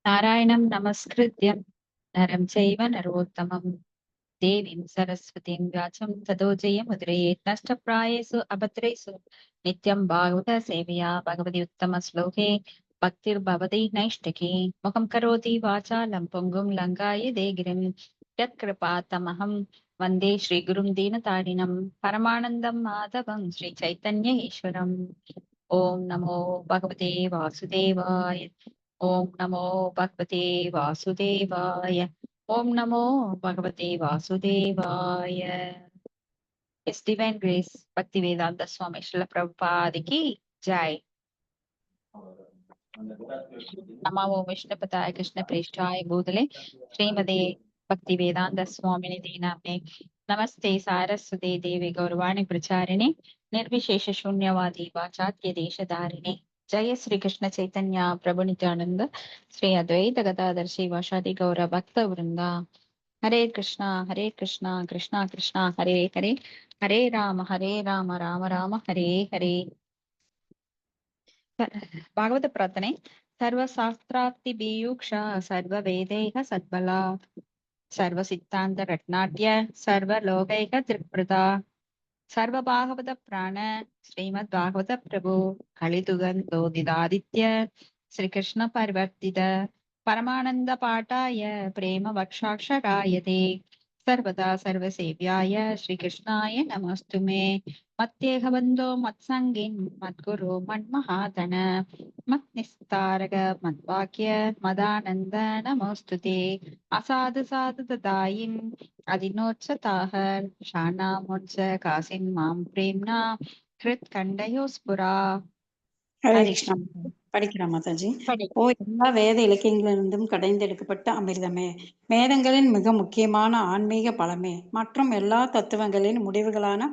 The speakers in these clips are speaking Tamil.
नारायणं नमस्कृत्य नरं चैव नरोत्तमं देवीं सरस्वतीं व्यासं ततो जयमुद्रयेत् नष्टप्रायेषु अभद्रेषु नित्यं भागवतसेवया भगवति उत्तमश्लोके भक्तिर्भवति नैष्टिकी मुखं करोति वाचालं पुङ्गुं लङ्घायते गिरिं यत्कृपातमहं वन्दे श्रीगुरुं दीनतारिणं परमानन्दं माधवं श्रीचैतन्य ईश्वरम् ॐ नमो भगवते वासुदेवाय ॐ नमो भगवते वासुदेवाय ॐ नमो भगवते वासुदेवाय His Divine Grace Bhaktivedanta Swami Srila Prabhupada ki Jai. Namo Vishnupataya Krishna Preshthaya Bhutale Srimade Bhaktivedanta Swamini Namne Namaste Saraswate Devi Gauravani Pracharine Nirvishesha Shunyavadi Vachatya Deshadarine Jaya Sri Krishna Chaitanya Prabhu Nityananda Sri Advaita Gadadhar Shivashadi Gaura Bhakta Vrinda Hare Krishna Krishna Krishna Hare Hare Hare Rama Rama Rama Hare Hare Bhagavat प्रार्थने सर्वशास्त्रार्ति बीयूक्ष सर्ववेदैः सद्बला सर्वसिद्धान्त रत्नाट्य सर्वलोकैक दृक्पृता सर्वभागवत प्राण श्रीमद्भागवत प्रभु कलितुगन्तोदितादित्य श्रीकृष्ण परिवर्तित परमानंद पाठाय प्रेम वक्षाक्षराय ते सर्वदा सर्वसेव्याय श्रीकृष्णाय नमोऽस्तु मे मत्येकबन्धो मत्सङ्गिन् मद्गुरु मन्महातन मत्निस्तारक मद्वाक्य मदानन्द नमोऽस्तु ते असाधु साधु तदायिन् अधिनोत्सताः शानामुच्च कासिन् मां प्रेम्णा हृत्कण्डयो स्फुरा ஹரே हरे கிருஷ்ணா. படிக்கிறா மாதாஜி. पढ़े ஓ எல்லா வேத இலக்கியங்களிலிருந்தும் கடைந்தெடுக்கப்பட்ட அமிர்தமே, வேதங்களின் மிக முக்கியமான ஆன்மீக பலமே மற்றும் எல்லா தத்துவங்களின் முடிவுகளான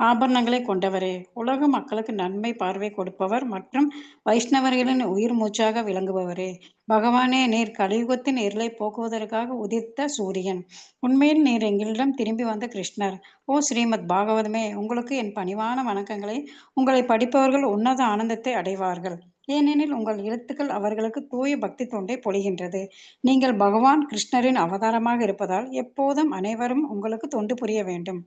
ஆபரணங்களை கொண்டவரே, உலக மக்களுக்கு நன்மை பார்வை கொடுப்பவர் மற்றும் வைஷ்ணவர்களின் உயிர் மூச்சாக விளங்குபவரே, பகவானே நீர் கலியுகத்தின் இருளை போக்குவதற்காக உதித்த சூரியன், உண்மையில் நீர் எங்களிடம் திரும்பி வந்த கிருஷ்ணர். ஓ ஸ்ரீமத் பாகவதமே, உங்களுக்கு என் பணிவான வணக்கங்களை. உங்களை படிப்பவர்கள் உன்னத ஆனந்தத்தை அடைவார்கள், ஏனெனில் உங்கள் எழுத்துக்கள் அவர்களுக்கு தூய பக்தி தொண்டை பொழிகின்றது. நீங்கள் பகவான் கிருஷ்ணரின் அவதாரமாக இருப்பதால் எப்போதும் அனைவரும் உங்களுக்கு தொண்டு புரிய வேண்டும்.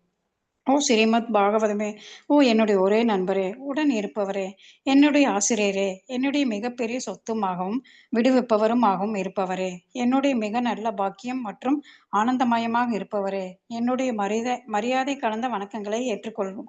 ஓ ஸ்ரீமத் பாகவதமே, ஓ என்னுடைய ஒரே நண்பரே, உடன் இருப்பவரே, என்னுடைய ஆசிரியரே, என்னுடைய மிகப்பெரிய சொத்துமாகவும் விடுவிப்பவருமாகவும் இருப்பவரே, என்னுடைய மிக நல்ல பாக்கியம் மற்றும் ஆனந்தமயமாக இருப்பவரே, என்னுடைய மரியாதை கலந்த வணக்கங்களை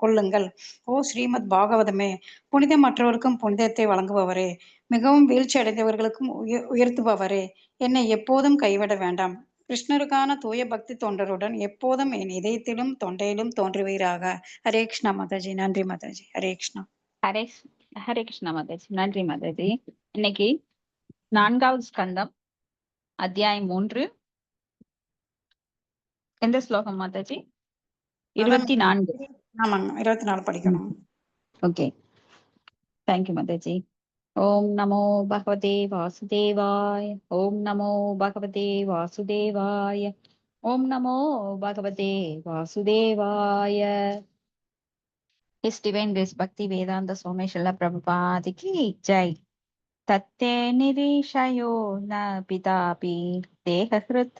கொள்ளுங்கள். ஓ ஸ்ரீமத் பாகவதமே, புனிதமற்றவருக்கும் புனிதத்தை வழங்குபவரே, மிகவும் வீழ்ச்சி அடைந்தவர்களுக்கும் உயர்த்துபவரே, என்னை எப்போதும் கைவிட வேண்டாம். கிருஷ்ணருக்கான தூய பக்தி தொண்டருடன் எப்போதும் என் இதயத்திலும் தொண்டையிலும் தோன்றுவீராக. ஹரே கிருஷ்ணா மாதாஜி. நன்றி மாதாஜி. ஹரே கிருஷ்ணா. हरे हरे कृष्णा माताजी நன்றி மாதாஜி இன்னைக்கு 4வது ஸ்கந்தம் அத்தியாயம் 3 எந்த ஸ்லோகம் மாதாஜி 24 ஆமாங்க, 24 படிக்கணும். ஓகே தேங்க்யூ மாதாஜி ओम नमो भगवते वासुदेवाय ओम नमो भगवते वासुदेवाय ओम नमो भगवते वासुदेवाय His Divine Grace Bhakti Vedanta Swami Srila Prabhupada ki Jai. Tatte nirishayo na pitapi tehahrit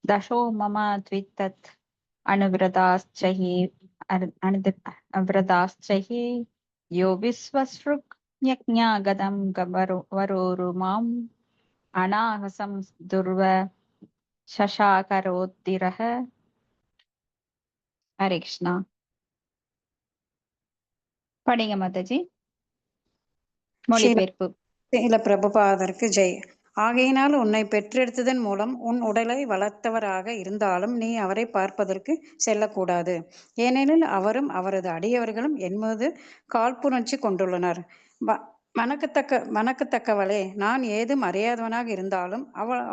dasho mama tvittat anuvradaschahi yo visvasruk यज्ञागदं वरोरुमां अनाहसं दुर्व शशाकरोत्तिरः हरे कृष्णा படிங்க மாதாஜி மொழிபெயர்ப்பு. இல்ல பிரபுபாதருக்கு ஜெய். ஆகையினால் உன்னை பெற்றெடுத்ததன் மூலம் உன் உடலை வளர்த்தவராக இருந்தாலும் நீ அவரை பார்ப்பதற்கு செல்லக்கூடாது, ஏனெனில் அவரும் அவரது அடியவர்களும் என்பது காழ்ப்புணர்ச்சி கொண்டுள்ளனர். வணக்கத்தக்கவளே, நான் ஏதும் அறியாதவனாக இருந்தாலும்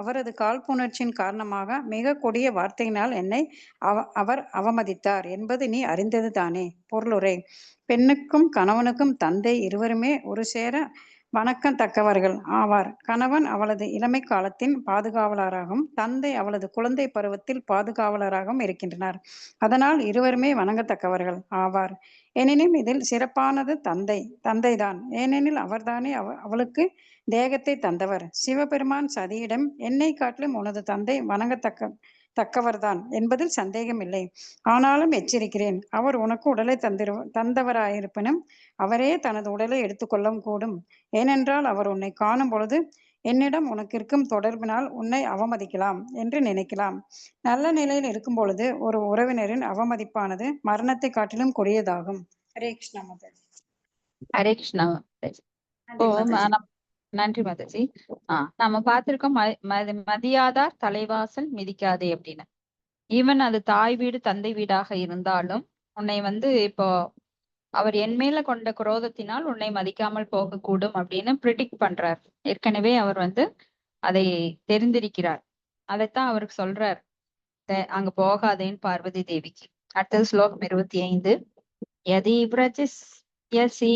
அவரது காழ்ப்புணர்ச்சியின் காரணமாக மிக கொடிய வார்த்தையினால் என்னை அவர் அவமதித்தார் என்பது நீ அறிந்தது தானே. பொருளுரை: பெண்ணுக்கும் கணவனுக்கும் தந்தை இருவருமே ஒரு சேர வணக்கம் தக்கவர்கள் ஆவார். கணவன் அவளது இளமை காலத்தின் பாதுகாவலராகவும் தந்தை அவளது குழந்தை பருவத்தில் பாதுகாவலராகவும் இருக்கின்றனர். அதனால் இருவருமே வணங்கத்தக்கவர்கள் ஆவார். எனினும் இதில் சிறப்பானது தந்தைதான். ஏனெனில் அவர்தானே அவளுக்கு தேகத்தை தந்தவர். சிவபெருமான் சதியிடம் என்னை காட்டிலும் உனது தந்தை தக்கவர்தான் என்பதில் சந்தேகமில்லை. ஆனாலும் எச்சரிக்கிறேன், அவர் உனக்கு உடலை தந்தவராயிருப்பினும் அவரே தனது உடலை எடுத்துக்கொள்ளவும் கூடும். ஏனென்றால் அவர் உன்னை காணும் பொழுது என்னிடம் உனக்கு இருக்கும் தொடர்பினால் உன்னை அவமதிக்கலாம் என்று நினைக்கலாம். நல்ல நிலையில் இருக்கும் பொழுது ஒரு உறவினரின் அவமதிப்பானது மரணத்தை காட்டிலும் கொடியதாகும். ஹரே கிருஷ்ணா மாதாஜி. ஹரே கிருஷ்ணா மாதாஜி. நன்றி மாதாஜி. நம்ம பார்த்திருக்கோம் மதியாதார் தலைவாசல் மிதிக்காதே அப்படின்னு. ஈவன் அது தாய் வீடு தந்தை வீடாக இருந்தாலும் உன்னை இப்போ அவர் என் மேல கொண்ட குரோதத்தினால் உன்னை மதிக்காமல் போகக்கூடும் அப்படின்னு பிரிடிக்ட் பண்றார். ஏற்கனவே அவர் அதை தெரிந்திருக்கிறார். அதைத்தான் அவருக்கு சொல்றார், அங்க போகாதேன்னு பார்வதி தேவிக்கு. அடுத்தது ஸ்லோகம் 25. யதி விரஜஸ்யசி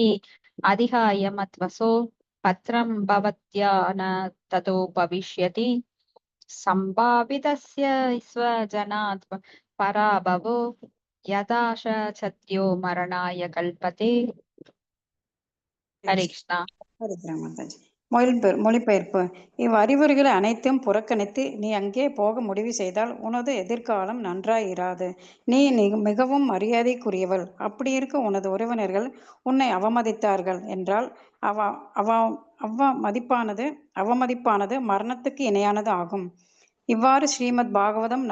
அதிகாய மத்வசோ பத்ரம் பவத்யா ந ததோ பவிஷ்யதி சம்பாவிதஸ்ய ஸ்வஜனாத் பராபவோ யதாஷ சத்யோ மரணாய கல்பதே. ஹரே கிருஷ்ணா. மொழிபெயர்ப்பு. இவ்வறிவுரைகளை அனைத்தும் புறக்கணித்து நீ அங்கே போக முடிவு செய்தால் உனது எதிர்காலம் நன்றாயிராது. நீ மிகவும் மரியாதைக்குரியவள். அப்படி இருக்க உனது உறவினர்கள் உன்னை அவமதித்தார்கள் என்றால் அவமதிப்பானது மரணத்துக்கு இணையானது ஆகும். இவ்வாறு ஸ்ரீமத் பாகவதம்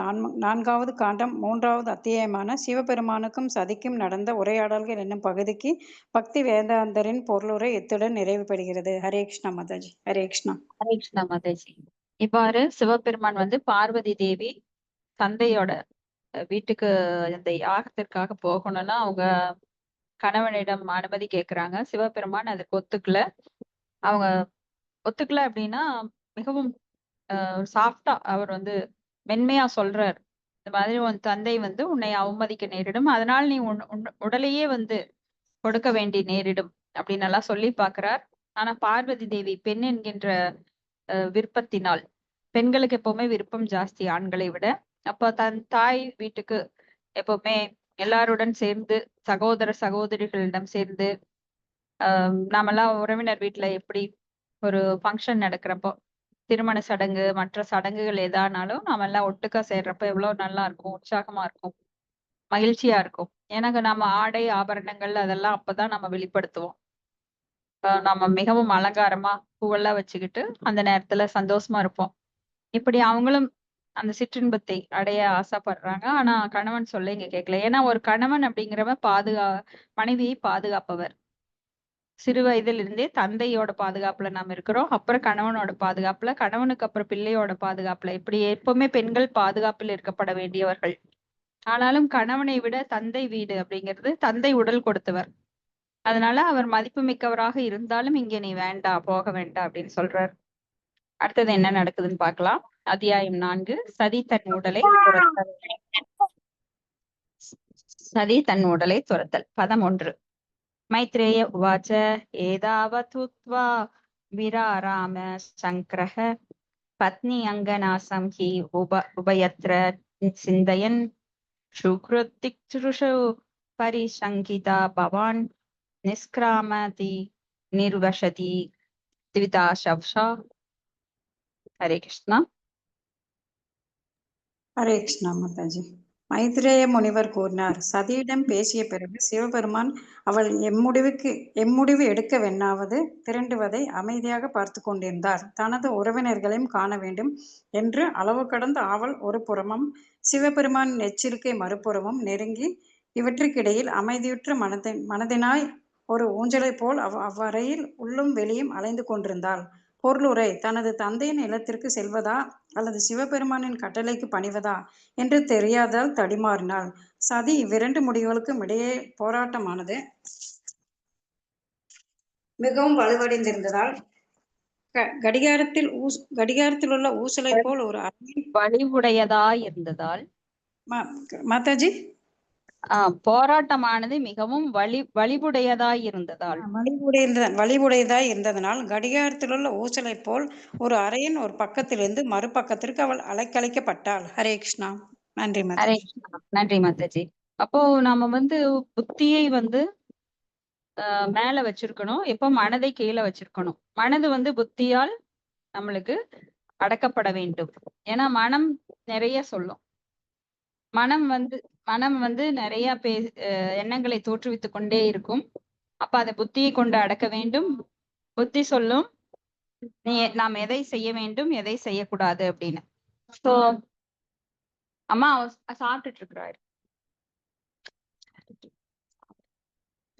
4வது காண்டம் 3வது அத்தியாயமான சிவபெருமானுக்கும் சதிக்கும் நடந்த உரையாடல்கள் என்னும் பகுதிக்கு பக்தி வேதாந்தரின் பொருளுரை இத்துடன் நிறைவு பெறுகிறது. ஹரே கிருஷ்ணா மாதாஜி. ஹரே கிருஷ்ணா. ஹரே கிருஷ்ணா மாதாஜி. இவ்வாறு சிவபெருமான் பார்வதி தேவி தந்தையோட வீட்டுக்கு இந்த யாகத்திற்காக போகணும்னா அவங்க கணவனிடம் அனுமதி கேட்கிறாங்க. சிவபெருமான் அதுக்கு ஒத்துக்கல. அவங்க ஒத்துக்கல அப்படின்னா மிகவும் சாஃப்டா அவர் மென்மையா சொல்றார், இந்த மாதிரி உன் தந்தை உன்னை அவமதிக்க நேரிடும், அதனால் நீ உடலையே கொடுக்க வேண்டி நேரிடும் அப்படின்னு எல்லாம் சொல்லி பாக்குறார். ஆனா பார்வதி தேவி பெண் என்கின்ற விருப்பத்தினால், பெண்களுக்கு எப்பவுமே விருப்பம் ஜாஸ்தி ஆண்களை விட. அப்ப தன் தாய் வீட்டுக்கு எப்பவுமே எல்லாருடன் சேர்ந்து சகோதர சகோதரிகளிடம் சேர்ந்து நாமெல்லாம் உறவினர் வீட்டுல எப்படி ஒரு ஃபங்க்ஷன் நடக்கிறப்போ திருமண சடங்கு மற்ற சடங்குகள் எதானாலும் நாம எல்லாம் ஒட்டுக்கா சேர்றப்ப எவ்வளவு நல்லா இருக்கும், உற்சாகமா இருக்கும், மகிழ்ச்சியா இருக்கும். எனக்கு நம்ம ஆடை ஆபரணங்கள் அதெல்லாம் அப்பதான் நம்ம வெளிப்படுத்துவோம். நம்ம மிகவும் அலங்காரமா பூவெல்லாம் வச்சுக்கிட்டு அந்த நேரத்துல சந்தோஷமா இருப்போம். இப்படி அவங்களும் அந்த சிற்றின்பத்தை அடைய ஆசைப்படுறாங்க. ஆனா கணவன் சொல்ல இங்க கேட்கல. ஏன்னா ஒரு கணவன் அப்படிங்கிறவன் மனைவியை பாதுகாப்பவர். சிறு வயதில் இருந்தே தந்தையோட பாதுகாப்புல நாம் இருக்கிறோம், அப்புறம் கணவனோட பாதுகாப்புல, கணவனுக்கு அப்புறம் பிள்ளையோட பாதுகாப்புல, இப்படி எப்பவுமே பெண்கள் பாதுகாப்பில் இருக்கப்பட வேண்டியவர்கள். ஆனாலும் கணவனை விட தந்தை வீடு அப்படிங்கிறது, தந்தை உடல் கொடுத்தவர். அதனால அவர் மதிப்பு மிக்கவராக இருந்தாலும் இங்க நீ வேண்டாம், போக வேண்டாம் அப்படின்னு சொல்றார். அடுத்தது என்ன நடக்குதுன்னு பார்க்கலாம். அத்தியாயம் 4. சதி தன் உடலை துரத்தல். சதி தன் உடலை துரத்தல். பதம் 1. மைத்ரேய உவாச்ச ஏதாவதுத்வா விராராம சங்கிரஹ பத்னி அங்கநாசம் ஹி உபயத்ர சிந்தயன் சுக்ருத்திக்ஷுஷு பரிசங்கிதா பவான் நிஷ்கிராமதி நிர்வசதி திவிதாசவ்ஷா. ஹரே கிருஷ்ணா. ஹரே கிருஷ்ணா மாதாஜி. மைத்ரேய முனிவர் கூறினார், சதியிடம் பேசிய பிறகு சிவபெருமான் அவள் எம்முடிவு எடுக்க வெண்ணாவது திரண்டுவதை அமைதியாக பார்த்து கொண்டிருந்தார். தனது உறவினர்களையும் காண வேண்டும் என்று அளவு கடந்த ஆவல் ஒரு புறமும் சிவபெருமானின் எச்சரிக்கை மறுபுறமும் நெருங்கி இவற்றுக்கிடையில் அமைதியுற்ற மனதினாய் ஒரு ஊஞ்சலை போல் அவ்வறையில் உள்ளும் வெளியும் அலைந்து கொண்டிருந்தாள். பொருளுரை. தனது தந்தையின் இல்லத்திற்கு செல்வதா அல்லது சிவபெருமானின் கட்டளைக்கு பணிவதா என்று தெரியாதால் தடிமாறினாள். சதி இவ்விரண்டு முடிவுகளுக்கும் இடையே போராட்டமானது மிகவும் வலுவடைந்திருந்ததால் கடிகாரத்தில் உள்ள ஊசலை போல் ஒரு வலிவுடையதா இருந்ததால் மாதாஜி போராட்டமானது மிகவும் வலிவுடையதாய் இருந்ததால். வலிவுடையதாய் இருந்ததனால் கடிகாரத்திலுள்ள ஊசலைப் போல் ஒரு அறையின் ஒரு பக்கத்திலிருந்து மறுபக்கத்திற்கு அவள் அலைக்கழிக்கப்பட்டாள். ஹரே கிருஷ்ணா. நன்றி ஹரே மாதாஜி. கிருஷ்ணா. நன்றி மாதாஜி. அப்போ நாம புத்தியை மேல வச்சிருக்கணும். எப்போ மனதை கீழே வச்சிருக்கணும். மனது புத்தியால் நம்மளுக்கு அடக்கப்பட வேண்டும். ஏன்னா மனம் நிறைய சொல்லும். மனம் நிறைய எண்ணங்களை தோற்றுவித்துக் கொண்டே இருக்கும். அப்ப அதை புத்தியை கொண்டு அடக்க வேண்டும். புத்தி சொல்லும் நாம் எதை செய்ய வேண்டும், எதை செய்யக்கூடாது அப்படின்னு. சோ அம்மா சாப்பிட்டுட்டு இருக்கிறாரு.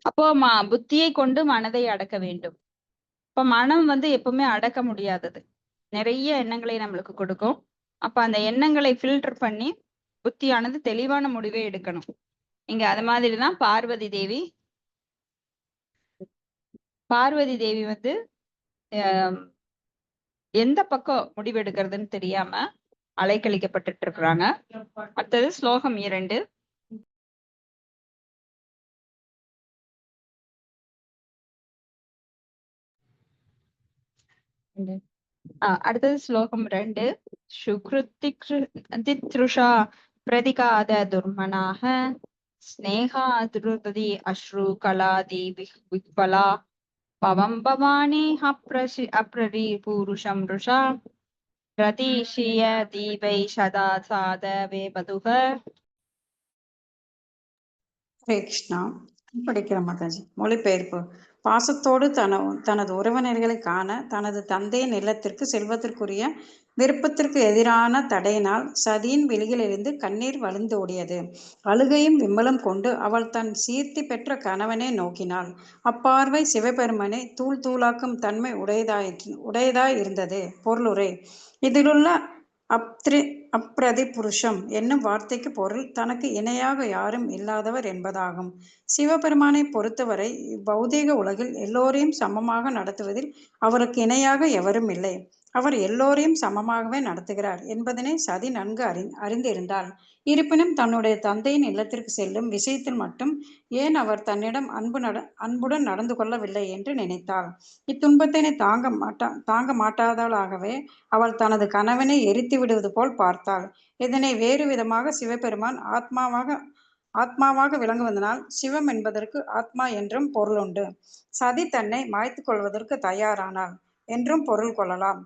அப்போ புத்தியை கொண்டு மனதை அடக்க வேண்டும். இப்ப மனம் எப்பவுமே அடக்க முடியாதது. நிறைய எண்ணங்களை நம்மளுக்கு கொடுக்கும். அப்ப அந்த எண்ணங்களை ஃபில்டர் பண்ணி புத்தியானது தெளிவான முடிவை எடுக்கணும். இங்க அது மாதிரிதான் பார்வதி தேவி எந்த பக்கம் முடிவெடுக்கிறதுன்னு தெரியாம அலைக்கழிக்கப்பட்டு இருக்கிறாங்க. அடுத்தது ஸ்லோகம் 2. அடுத்தது ஸ்லோகம் 2. சுக்ருதித்ருஷா பிரதிகாத துர்மனாக ஸ்நேகாதுருதி அஸ்ரு கலாதி விக்வலா பவம் பவானி அப்ரரி பூருஷம் ருஷா பிரதீஷிய தீபை சதா சாத வேபதுக. ஹரே கிருஷ்ணா. படிக்கிற மாதாஜி. மொழிபெயர்ப்பு. பாசத்தோடு தனது உறவினர்களை காண தனது தந்தையின் இல்லத்திற்கு செல்வதற்குரிய விருப்பத்திற்கு எதிரான தடையினால் சதியின் வெளியிலிருந்து கண்ணீர் வழிந்து ஓடியது. அழுகையும் விம்மலும் கொண்டு அவள் தன் சீர்த்தி பெற்ற கணவனை நோக்கினாள். அப்பார்வை சிவபெருமனை தூள் தூளாக்கும் தன்மை உடையதாய் இருந்தது. பொருளுரை. இதிலுள்ள அப்ரதி புருஷம் என்னும் வார்த்தைக்கு பொருள் தனக்கு இணையாக யாரும் இல்லாதவர் என்பதாகும். சிவபெருமானை பொறுத்தவரை பௌதீக உலகில் எல்லோரையும் சமமாக நடத்துவதில் அவருக்கு இணையாக எவரும் இல்லை. அவர் எல்லோரையும் சமமாகவே நடத்துகிறார் என்பதனை சதி நன்கு அறிந்திருந்தாள். இருப்பினும் தன்னுடைய தந்தையின் இல்லத்திற்கு செல்லும் விஷயத்தில் மட்டும் ஏன் அவர் தன்னிடம் அன்புடன் நடந்து கொள்ளவில்லை என்று நினைத்தாள். இத்துன்பத்தினை தாங்க மாட்டாதலாகவே அவள் தனது கணவனை எரித்து விடுவது போல் பார்த்தாள். இதனை வேறு விதமாக சிவபெருமான் ஆத்மாவாக விளங்குவதனால் சிவம் என்பதற்கு ஆத்மா என்றும் பொருளுண்டு. சதி தன்னை மாய்த்து கொள்வதற்கு தயாரானாள் என்றும் பொருள் கொள்ளலாம்.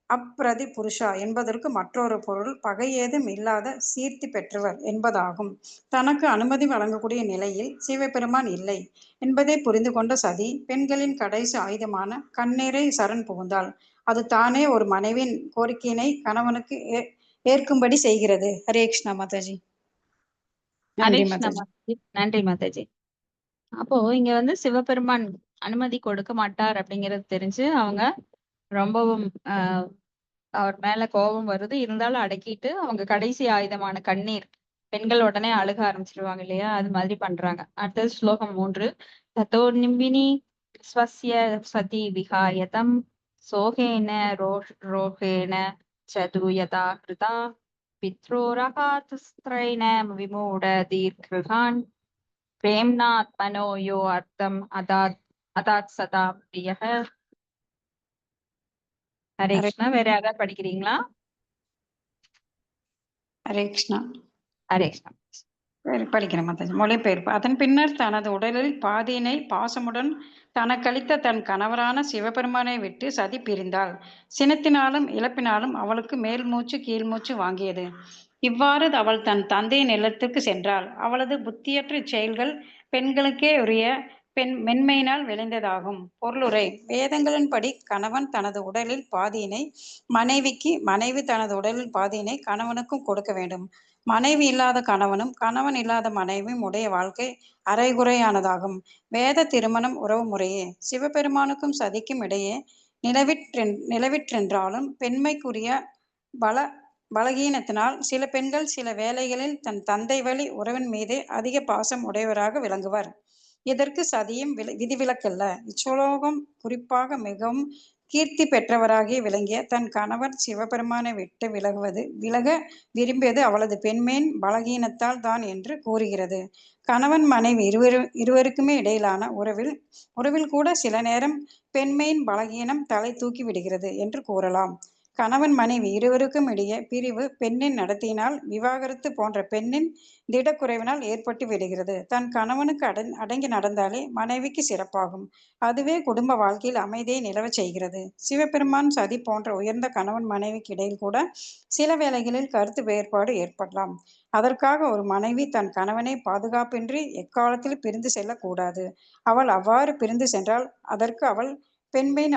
அப்ரதி புருஷா என்பதற்கு மற்றொரு பொருள் பகை ஏதும் இல்லாத சீர்த்தி பெற்றவர் என்பதாகும். தனக்கு அனுமதி வழங்கக்கூடிய நிலையில் சிவபெருமான் இல்லை என்பதை புரிந்து கொண்ட சதி பெண்களின் கடைசி ஆயுதமான கண்ணீரை சரண் புகுந்தாள். அது தானே ஒரு மனைவியின் கோரிக்கையினை கணவனுக்கு ஏற்கும்படி செய்கிறது. ஹரே கிருஷ்ணா மாதாஜி. நன்றி மாதாஜி. நன்றி மாதாஜி. அப்போ இங்க சிவபெருமான் அனுமதி கொடுக்க மாட்டார் அப்படிங்கறது தெரிஞ்சு அவங்க ரொம்பவும் அவர் மேல கோபம் வருது. இருந்தாலும் அடக்கிட்டு அவங்க கடைசி ஆயுதமான கண்ணீர், பெண்கள் உடனே அழுக ஆரம்பிச்சிருவாங்க இல்லையா, அது மாதிரி பண்றாங்க. அடுத்தது ஸ்லோகம் 3. தத்தோ நிம்பினி ஸ்வஸ்ய சதி விகாயதம் சோகேன ரோகேன சதுயதா கிருதா பித்ரோரகாத்ஸ்திரைன விமூட தீர்கான் பிரேம்னாத்மனோ யோ அர்த்தம் அதாத் சதா பிரியஹ. ஹரே கிருஷ்ணா. வேற யாராவது படிக்கிறீங்களா? ஹரே கிருஷ்ணா. ஹரே கிருஷ்ணா. படிக்கிற மாதாஜி. மொழிபெயர்ப்பு. அதன் பின்னர் தனது உடலில் பாதியினை பாசமுடன் தனக்களித்த தன் கணவரான சிவபெருமானை விட்டு சதி பிரிந்தாள். சினத்தினாலும் இழப்பினாலும் அவளுக்கு மேல் மூச்சு கீழ் மூச்சு வாங்கியது. இவ்வாறு அவள் தன் தந்தையின் இல்லத்திற்கு சென்றாள். அவளது புத்தியற்ற செயல்கள் பெண்களுக்கே உரிய மென்மையினால் விளைந்ததாகும். பொருளுரை. வேதங்களின்படி கணவன் தனது உடலில் பாதியினை மனைவிக்கு, மனைவி தனது உடலில் பாதியினை கணவனுக்கும் கொடுக்க வேண்டும். மனைவி இல்லாத கணவனும் கணவன் இல்லாத மனைவியும் உடைய வாழ்க்கை அரைகுறையானதாகும். வேத திருமணம் உறவு முறையே சிவபெருமானுக்கும் சதிக்கும் இடையே நிலவிற்றென்றாலும் பெண்மைக்குரிய பலகீனத்தினால் சில பெண்கள் சில வேளைகளில் தன் தந்தை வழி உறவின் மீதே அதிக பாசம் உடையவராக விளங்குவர். இதற்கு சதியும் விதிவிலக்கல்ல. இச்சோலோகம் குறிப்பாக மிகவும் கீர்த்தி பெற்றவராகி விளங்கிய தன் கணவர் சிவபெருமானை விட்டு விலக விரும்பியது அவளது பெண்மையின் பலகீனத்தால் தான் என்று கூறுகிறது. கணவன் மனைவி இருவருக்குமே இடையிலான உறவில் கூட சில நேரம் பெண்மையின் பலகீனம் தலை தூக்கி விடுகிறது என்று கூறலாம். கணவன் மனைவி இருவருக்கும் இடையே பிரிவு பெண்ணின் நடத்தையினால், விவாகரத்து போன்ற பெண்ணின் திடக்குறைவினால் ஏற்பட்டு விடுகிறது. தன் கணவனுக்கு அடங்கி நடந்தாலே மனைவிக்கு சிறப்பாகும். அதுவே குடும்ப வாழ்க்கையில் அமைதியை நிலவச் செய்கிறது. சிவபெருமான், சதி போன்ற உயர்ந்த கணவன் மனைவிக்கு இடையில் கூட சில வேளைகளில் கருத்து வேறுபாடு ஏற்படலாம். அதற்காக ஒரு மனைவி தன் கணவனை பாதுகாப்பின்றி எக்காலத்தில் பிரிந்து செல்லக்கூடாது. அவள் அவ்வாறு பிரிந்து சென்றால் அதற்கு அவள் பெண்மையின்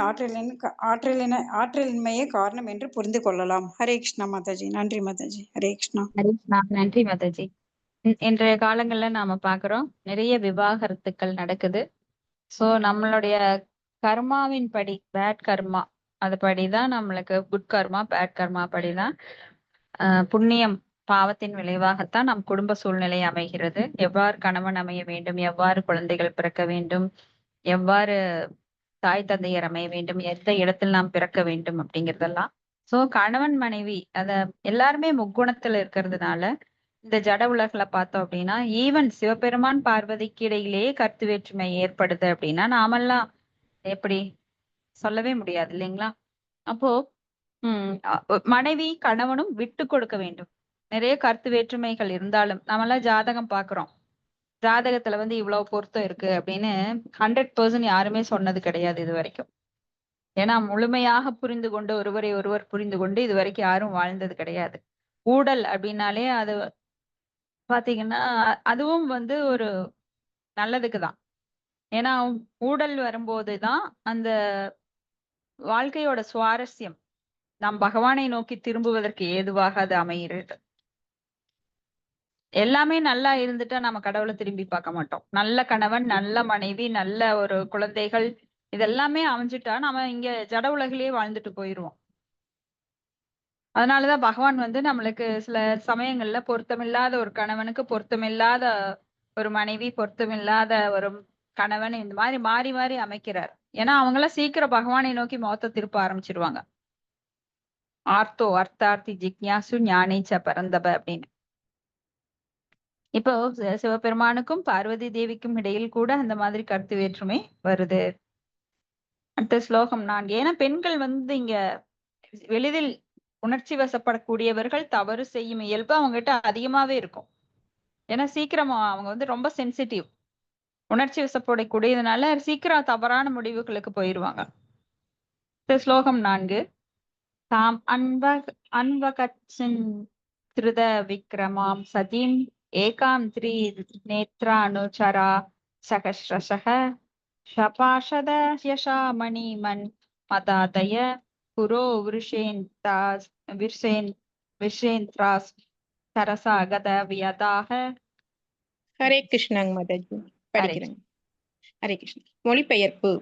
ஆற்றலின்மையே காரணம் என்று புரிந்து கொள்ளலாம். ஹரே கிருஷ்ணா மாதாஜி. நன்றி மாதாஜி. ஹரே கிருஷ்ணா. நன்றி மாதாஜி. இன்றைய காலங்கள்ல நாம பாக்குறோம் நிறைய விவாகரத்துக்கள் நடக்குது. சோ நம்மளுடைய கர்மாவின் படி, பேட் கர்மா அது படிதான் நம்மளுக்கு குட் கர்மா, பேட் கர்மா படிதான் புண்ணியம் பாவத்தின் விளைவாகத்தான் நம் குடும்ப சூழ்நிலை அமைகிறது. எவ்வாறு கணவன் அமைய வேண்டும், எவ்வாறு குழந்தைகள் பிறக்க வேண்டும், எவ்வாறு தாய் தந்தையர் அமைய வேண்டும், எந்த இடத்தில் நாம் பிறக்க வேண்டும் அப்படிங்கறதெல்லாம். சோ கணவன் மனைவி எல்லாருமே முக்குணத்துல இருக்கிறதுனால இந்த ஜட உலகில பார்த்தோம் அப்படின்னா, ஈவன் சிவபெருமான் பார்வதிக்கு இடையிலேயே கருத்து வேற்றுமை ஏற்படுது அப்படின்னா நாமெல்லாம் எப்படி சொல்லவே முடியாது இல்லைங்களா? அப்போ மனைவி கணவனும் விட்டு கொடுக்க வேண்டும். நிறைய கருத்து வேற்றுமைகள் இருந்தாலும் நம்மளாம் ஜாதகம் பாக்குறோம். ஜாதகத்துல இவ்வளவு பொருத்தம் இருக்கு அப்படின்னு 100% யாருமே சொன்னது கிடையாது இது வரைக்கும். ஏன்னா முழுமையாக புரிந்து கொண்டு ஒருவரை ஒருவர் புரிந்து கொண்டு இது வரைக்கும் யாரும் வாழ்ந்தது கிடையாது. ஊடல் அப்படின்னாலே அது பாத்தீங்கன்னா அதுவும் ஒரு நல்லதுக்குதான். ஏன்னா ஊடல் வரும்போதுதான் அந்த வாழ்க்கையோட சுவாரஸ்யம் நாம் பகவானை நோக்கி திரும்புவதற்கு ஏதுவாக அது அமைகிறது. எல்லாமே நல்லா இருந்துட்டா நம்ம கடவுளை திரும்பி பார்க்க மாட்டோம். நல்ல கணவன், நல்ல மனைவி, நல்ல ஒரு குழந்தைகள் இதெல்லாமே அமைஞ்சிட்டா நம்ம இங்க ஜட உலகிலேயே வாழ்ந்துட்டு போயிருவோம். அதனாலதான் பகவான் நம்மளுக்கு சில சமயங்கள்ல பொருத்தமில்லாத ஒரு கணவனுக்கு பொருத்தமில்லாத ஒரு மனைவி, பொருத்தமில்லாத ஒரு கணவன் இந்த மாதிரி மாறி மாறி அமைக்கிறார். ஏன்னா அவங்களாம் சீக்கிரம் பகவானை நோக்கி முகத்தை திருப்ப ஆரம்பிச்சிருவாங்க. ஆர்த்தோ அர்த்தார்த்தி ஜிக்ஞாசு ஞானேச்ச பரந்தப அப்படின்னு. இப்போ சிவபெருமானுக்கும் பார்வதி தேவிக்கும் இடையில் கூட அந்த மாதிரி கருத்து வேற்றுமை வருது. அடுத்த ஸ்லோகம் 4. ஏன்னா பெண்கள் இங்க எளிதில் உணர்ச்சி வசப்படக்கூடியவர்கள், தவறு செய்யும் இயல்பு அவங்க கிட்ட அதிகமாவே இருக்கும். ஏன்னா சீக்கிரம் அவங்க ரொம்ப சென்சிட்டிவ், உணர்ச்சி வசப்படக்கூடியதுனால சீக்கிரம் தவறான முடிவுகளுக்கு போயிருவாங்க. ஸ்லோகம் 4. தாம் அன்வகச்சின் திருத விக்ரமாம் சதீம் ஏகாம் த்ரீ நேத்ரானுச்சரா சகஸ்ரசக ஷபாஷத யஷாமணி மன் மதாதய புரோ விஷேந்திராஸ் சரசாகத வியதாக. ஹரே கிருஷ்ணாங்க மாதாஜி. படிக்கிறேன். ஹரே கிருஷ்ணா. மொழிபெயர்ப்பு.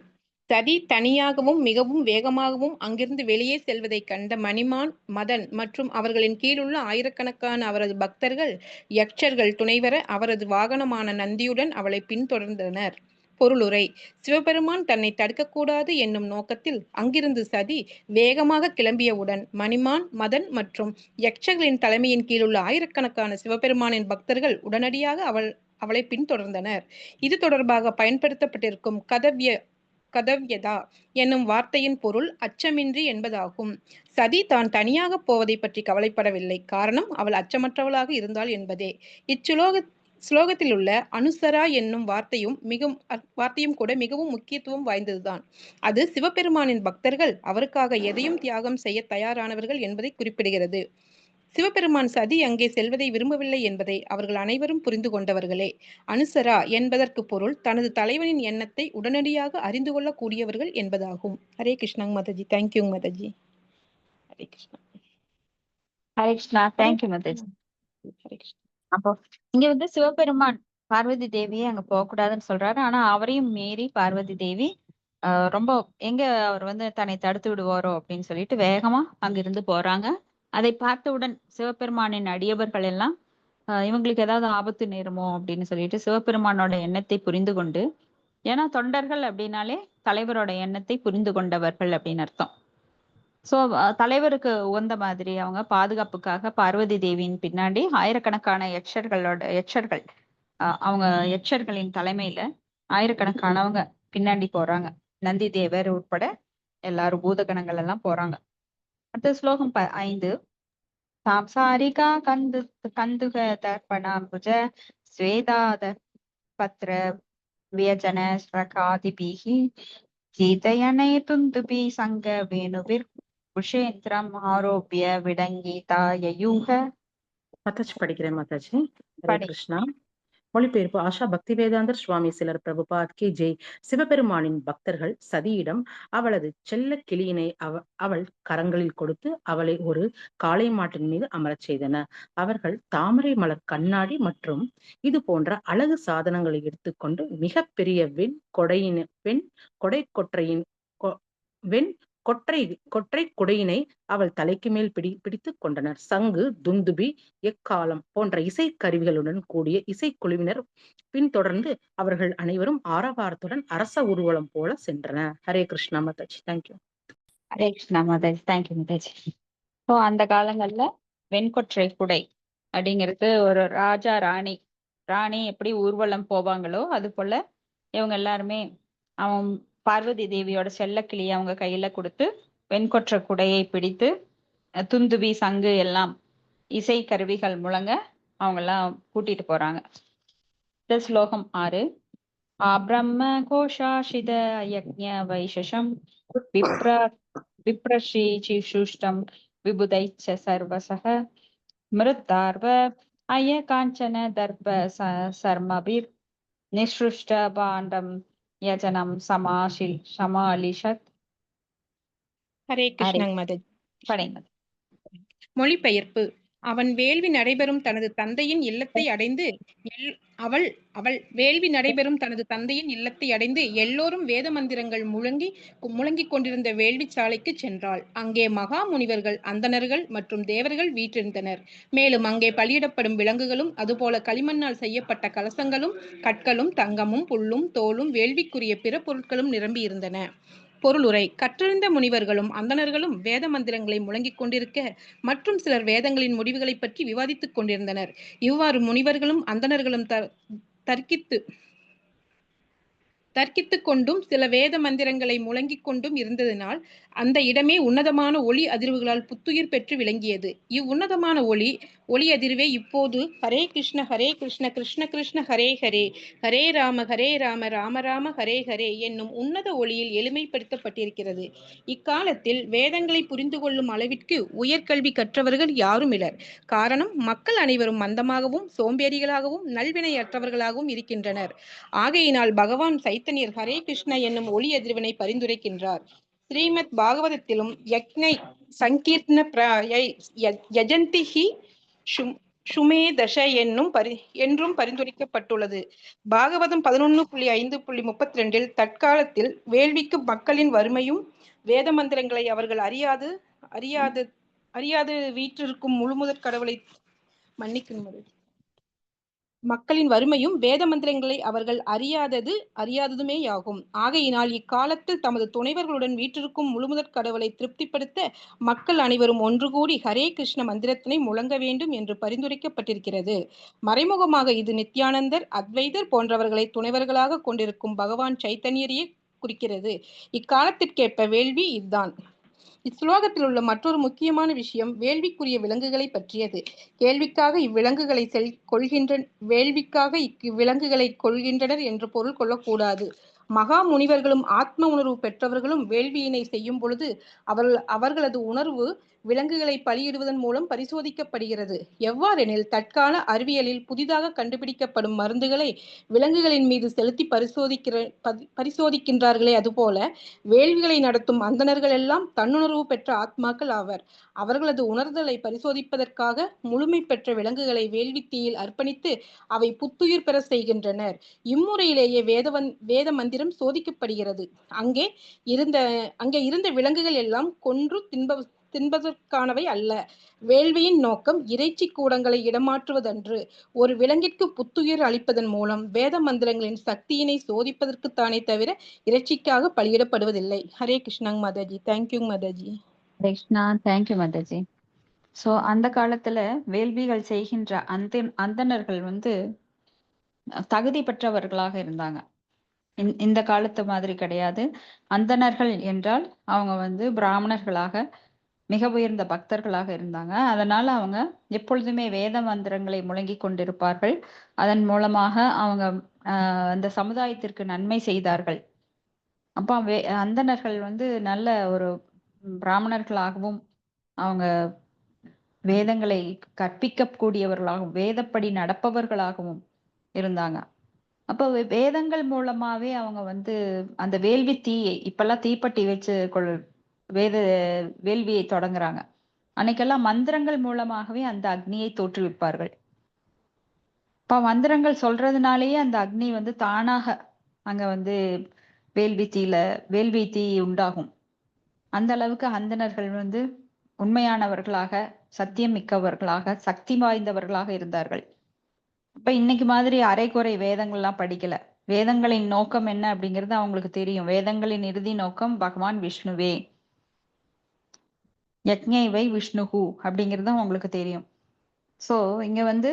சதி தனியாகவும் மிகவும் வேகமாகவும் அங்கிருந்து வெளியே செல்வதை கண்ட மணிமான், மதன் மற்றும் அவர்களின் கீழுள்ள ஆயிரக்கணக்கான அவரது பக்தர்கள் யக்ஷர்கள் துணைவர அவரது வாகனமான நந்தியுடன் அவளை பின்தொடர்ந்தனர். பொருளுரை. சிவபெருமான் தன்னை தடுக்கக்கூடாது என்னும் நோக்கத்தில் அங்கிருந்து சதி வேகமாக கிளம்பியவுடன் மணிமான், மதன் மற்றும் யக்ஷர்களின் தலைமையின் கீழுள்ள ஆயிரக்கணக்கான சிவபெருமானின் பக்தர்கள் உடனடியாக அவளை பின்தொடர்ந்தனர். இது தொடர்பாக பயன்படுத்தப்பட்டிருக்கும் கதவ்யதா என்னும் வார்த்தையின் பொருள் அச்சமின்றி என்பதாகும். சதி தான் தனியாக போவதை பற்றி கவலைப்படவில்லை. காரணம் அவள் அச்சமற்றவளாக இருந்தாள் என்பதே. ஸ்லோகத்தில் உள்ள அனுசரா என்னும் வார்த்தையும் கூட மிகவும் முக்கியத்துவம் வாய்ந்ததுதான். அது சிவபெருமானின் பக்தர்கள் அவருக்காக எதையும் தியாகம் செய்ய தயாரானவர்கள் என்பதை குறிப்பிடுகிறது. சிவபெருமான் சதி அங்கே செல்வதை விரும்பவில்லை என்பதை அவர்கள் அனைவரும் புரிந்து கொண்டவர்களே. அனுசரா என்பதற்கு பொருள் தனது தலைவனின் எண்ணத்தை உடனடியாக அறிந்து கொள்ளக்கூடியவர்கள் என்பதாகும். ஹரே கிருஷ்ணாங்க மாதாஜி. தேங்க்யூ மாதாஜி. ஹரே கிருஷ்ணா. ஹரே கிருஷ்ணா. தேங்க்யூ மாதாஜி. ஹரே கிருஷ்ணா. அப்போ இங்க சிவபெருமான் பார்வதி தேவியை அங்க போக கூடாதுன்னு சொல்றாரு. ஆனா அவரையும் மீறி பார்வதி தேவி ரொம்ப எங்க அவர் தன்னை தடுத்து விடுவாரோ அப்படின்னு சொல்லிட்டு வேகமா அங்கிருந்து போறாங்க. அதை பார்த்தவுடன் சிவபெருமானின் அடியவர்கள் எல்லாம் இவங்களுக்கு ஏதாவது ஆபத்து நேருமோ அப்படின்னு சொல்லிட்டு சிவபெருமானோட எண்ணத்தை புரிந்து கொண்டு ஏன்னா தொண்டர்கள் அப்படின்னாலே தலைவரோட எண்ணத்தை புரிந்து கொண்டவர்கள் அப்படின்னு அர்த்தம். சோ தலைவருக்கு உகந்த மாதிரி அவங்க பாதுகாப்புக்காக பார்வதி தேவியின் பின்னாடி ஆயிரக்கணக்கான யட்சர்கள் அவங்க யட்சர்களின் தலைமையில ஆயிரக்கணக்கானவங்க பின்னாடி போறாங்க. நந்தி தேவர் உட்பட எல்லாரும் பூதகணங்கள் எல்லாம் போறாங்க. அடுத்த ஸ்லோகம் 5. சாம்சாரிகா கந்துக தர்ப்பணாம்புஜ ஸ்வேதாத பத்ர வியஜன ஸ்ரகாதிபிஹி ஜீதயனை துந்துபி சங்க வேணுவிர் புஷேந்திரம் ஆரோபிய விடங்கீதா யயூக. மாதாஜி படிக்கிறேன் மாதாஜி. ஹரே படி. கிருஷ்ணா. மொழிபெயர்ப்பு ஆஷா பக்தி வேதாந்தர் சுவாமி சிலர் பிரபுபாத் கி ஜெய். சிவபெருமானின் பக்தர்கள் சதியிடம் அவளது செல்ல கிளியினை அவள் கரங்களில் கொடுத்து அவளை ஒரு காளை மாட்டின் மீது அமரச் செய்தனர். அவர்கள் தாமரை மலர் கண்ணாடி மற்றும் இது போன்ற அழகு சாதனங்களை எடுத்துக்கொண்டு மிகப்பெரிய கொற்றை குடையினை அவள் தலைக்கு மேல் பிடித்துக் கொண்டனர். சங்கு, துந்துபி, எக்காலம் போன்ற இசை கருவிகளுடன் கூடிய இசைக்குழுவினர் பின்தொடர்ந்து அவர்கள் அனைவரும் ஆரவாரத்துடன் அரச ஊர்வலம் போல சென்றனர். ஹரே கிருஷ்ணா மாதாஜி. தேங்க்யூ. ஹரே கிருஷ்ணா மாதாஜி. தேங்க்யூ மாதாஜி. ஸோ அந்த காலங்கள்ல வெண்கொற்றை குடை அப்படிங்கிறது ஒரு ராஜா ராணி எப்படி ஊர்வலம் போவாங்களோ அது போல இவங்க எல்லாருமே அவன் பார்வதி தேவியோட செல்லக்கிளியை அவங்க கையில கொடுத்து வெண்கொற்ற குடையை பிடித்து துந்துபி சங்கு எல்லாம் இசை கருவிகள் முழங்க அவங்க எல்லாம் கூட்டிட்டு போறாங்க. ஸ்லோகம் 6. ஆப்ரம்ம கோஷாஷித யக்ஞ வைஷம் விப்ரஷீசுஷ்டம் விபுதைச்ச சர்வசக மிருத்தார்வ அய காஞ்சன தர்ப சர்மபிர் நிஸ்ருஷ்ட பாண்டம் யஜனம் சமாலிஷத். ஹரே கிருஷ்ணங் மாதாஜி. படைங்க. மொழிபெயர்ப்பு. அவன் வேள்வி நடைபெறும் தனது தந்தையின் இல்லத்தை அடைந்து அவள் வேள்வி நடைபெறும் தனது தந்தையின் இல்லத்தை அடைந்து எல்லோரும் வேத மந்திரங்கள் முழங்கிக் கொண்டிருந்த வேள்வி சாலைக்கு சென்றாள். அங்கே மகா முனிவர்கள், அந்தணர்கள் மற்றும் தேவர்கள் வீற்றிருந்தனர். மேலும் அங்கே பலியிடப்படும் விலங்குகளும் அதுபோல களிமண்ணால் செய்யப்பட்ட கலசங்களும் கற்களும் தங்கமும் புல்லும் தோலும் வேள்விக்குரிய பிற பொருட்களும் நிரம்பி இருந்தன. பொருளுரை. கற்றறிந்த முனிவர்களும் அந்தணர்களும் வேத மந்திரங்களை முழங்கிக் கொண்டிருக்க மற்றும் சிலர் வேதங்களின் முடிவுகளை பற்றி விவாதித்துக் கொண்டிருந்தனர். இவ்வாறு முனிவர்களும் அந்தணர்களும் தர்க்கித்துக் கொண்டும் சில வேத மந்திரங்களை முழங்கிக் கொண்டும் இருந்ததினால் அந்த இடமே உன்னதமான ஒளி அதிர்வுகளால் புத்துயிர் பெற்று விளங்கியது. இவ்வுன்னதமான ஒளி அதிர்வே இப்போது ஹரே கிருஷ்ண கிருஷ்ண கிருஷ்ண ஹரே ஹரே, ஹரே ராம ராம ராம ஹரே ஹரே என்னும் உன்னத ஒளியில் எளிமைப்படுத்தப்பட்டிருக்கிறது. இக்காலத்தில் வேதங்களை புரிந்து கொள்ளும் அளவிற்கு உயர்கல்வி கற்றவர்கள் யாரும் இலர். காரணம், மக்கள் அனைவரும் மந்தமாகவும் சோம்பேறிகளாகவும் நல்வினையற்றவர்களாகவும் இருக்கின்றனர். ஆகையினால் பகவான் சைத்தன்யர் ஹரே கிருஷ்ண என்னும் ஒளி அதிர்வினை பரிந்துரைக்கின்றார். ஸ்ரீமத் பாகவதத்திலும் யக்ஞை சங்கீர்த்தன யஜந்திஹி சுமேதஷ என்றும் பரிந்துரைக்கப்பட்டுள்ளது. பாகவதம் 11.5.32 தற்காலத்தில் வேள்விக்கு மக்களின் வறுமையும் வேத மந்திரங்களை அவர்கள் அறியாது வீற்றிருக்கும் முழுமுதற் கடவுளை மக்களின் வறுமையும் வேத மந்திரங்களை அவர்கள் அறியாததுமேயாகும். ஆகையினால் இக்காலத்தில் தமது துணைவர்களுடன் வீற்றிருக்கும் முழுமுதற் கடவுளை திருப்திப்படுத்த மக்கள் அனைவரும் ஒன்று கூடி ஹரே கிருஷ்ண மந்திரத்தினை முழங்க வேண்டும் என்று பரிந்துரைக்கப்பட்டிருக்கிறது. மறைமுகமாக இது நித்யானந்தர், அத்வைதர் போன்றவர்களை துணைவர்களாக கொண்டிருக்கும் பகவான் சைத்தன்யரையே குறிக்கிறது. இக்காலத்திற்கேற்ப வேள்வி இதுதான். இஸ்லோகத்தில் உள்ள மற்றொரு முக்கியமான விஷயம் வேள்விக்குரிய விலங்குகளை பற்றியது. வேள்விக்காக இவ்விலங்குகளை கொள்கின்றனர் என்று பொருள் கொள்ளக்கூடாது. மகா முனிவர்களும் ஆத்ம உணர்வு பெற்றவர்களும் வேள்வியினை செய்யும் பொழுது அவர்களது உணர்வு விலங்குகளை பலியிடுவதன் மூலம் பரிசோதிக்கப்படுகிறது. எவ்வாறெனில் தற்கால அறிவியலில் புதிதாக கண்டுபிடிக்கப்படும் மருந்துகளை விலங்குகளின் மீது செலுத்தி பரிசோதிக்கின்றார்களே, அதுபோல வேள்விகளை நடத்தும் அந்தணர்கள் எல்லாம் தன்னுணர்வு பெற்ற ஆத்மாக்கள் ஆவர். அவர்களது உணர்தலை பரிசோதிப்பதற்காக முழுமை பெற்ற விலங்குகளை வேள்வித்தீயில் அர்ப்பணித்து அவை புத்துயிர் பெற செய்கின்றனர். இம்முறையிலேயே வேத மந்திரம் சோதிக்கப்படுகிறது. அங்கே இருந்த விலங்குகள் எல்லாம் கொன்று தின்பதற்கானவை அல்ல. வேள்வியின் நோக்கம் இறைச்சி கூடங்களை இடமாற்றுவதன்று. ஒரு விலங்கிற்கு புத்துயிர் அளிப்பதன் மூலம் வேத மந்திரங்களின் சக்தியினை சோதிப்பதற்குத்தானே தவிர இறைச்சிக்காக பலியிடப்படுவதில்லை. ஹரே கிருஷ்ணாங் மாதாஜி. தேங்க்யூ மாதாஜி. கிருஷ்ணா, தேங்க்யூ மாதாஜி. சோ அந்த காலத்துல வேள்விகள் செய்கின்ற அந்தணர்கள் வந்து தகுதி பெற்றவர்களாக இருந்தாங்க. இந்த காலத்து மாதிரி கிடையாது. அந்தணர்கள் என்றால் அவங்க வந்து பிராமணர்களாக மிக உயர்ந்த பக்தர்களாக இருந்தாங்க. அதனால அவங்க எப்பொழுதுமே வேத மந்திரங்களை முழங்கிக் கொண்டிருப்பார்கள். அதன் மூலமாக அவங்க அந்த சமுதாயத்திற்கு நன்மை செய்தார்கள். அப்ப அந்தணர்கள் வந்து நல்ல ஒரு பிராமணர்களாகவும் அவங்க வேதங்களை கற்பிக்க கூடியவர்களாகவும் வேதப்படி நடப்பவர்களாகவும் இருந்தாங்க. அப்போ வேதங்கள் மூலமாவே அவங்க வந்து அந்த வேள்வி தீயை இப்பெல்லாம் தீப்பெட்டி வச்சு வேள்வியை தொடங்குறாங்க. அன்னைக்கெல்லாம் மந்திரங்கள் மூலமாகவே அந்த அக்னியை தோற்றுவிப்பார்கள். இப்ப மந்திரங்கள் சொல்றதுனாலேயே அந்த அக்னி வந்து தானாக அங்க வந்து வேள்வி தீ உண்டாகும். அந்த அளவுக்கு அந்தணர்கள் வந்து உண்மையானவர்களாக, சத்தியம் மிக்கவர்களாக, சக்தி வாய்ந்தவர்களாக இருந்தார்கள். இப்ப இன்னைக்கு மாதிரி அரைக்குறை வேதங்கள்லாம் படிக்கல. வேதங்களின் நோக்கம் என்ன அப்படிங்கிறது அவங்களுக்கு தெரியும். வேதங்களின் இறுதி நோக்கம் பகவான் விஷ்ணுவே, யக்ஞைவை விஷ்ணுஹு அப்படிங்கிறது அவங்களுக்கு தெரியும். சோ இங்க வந்து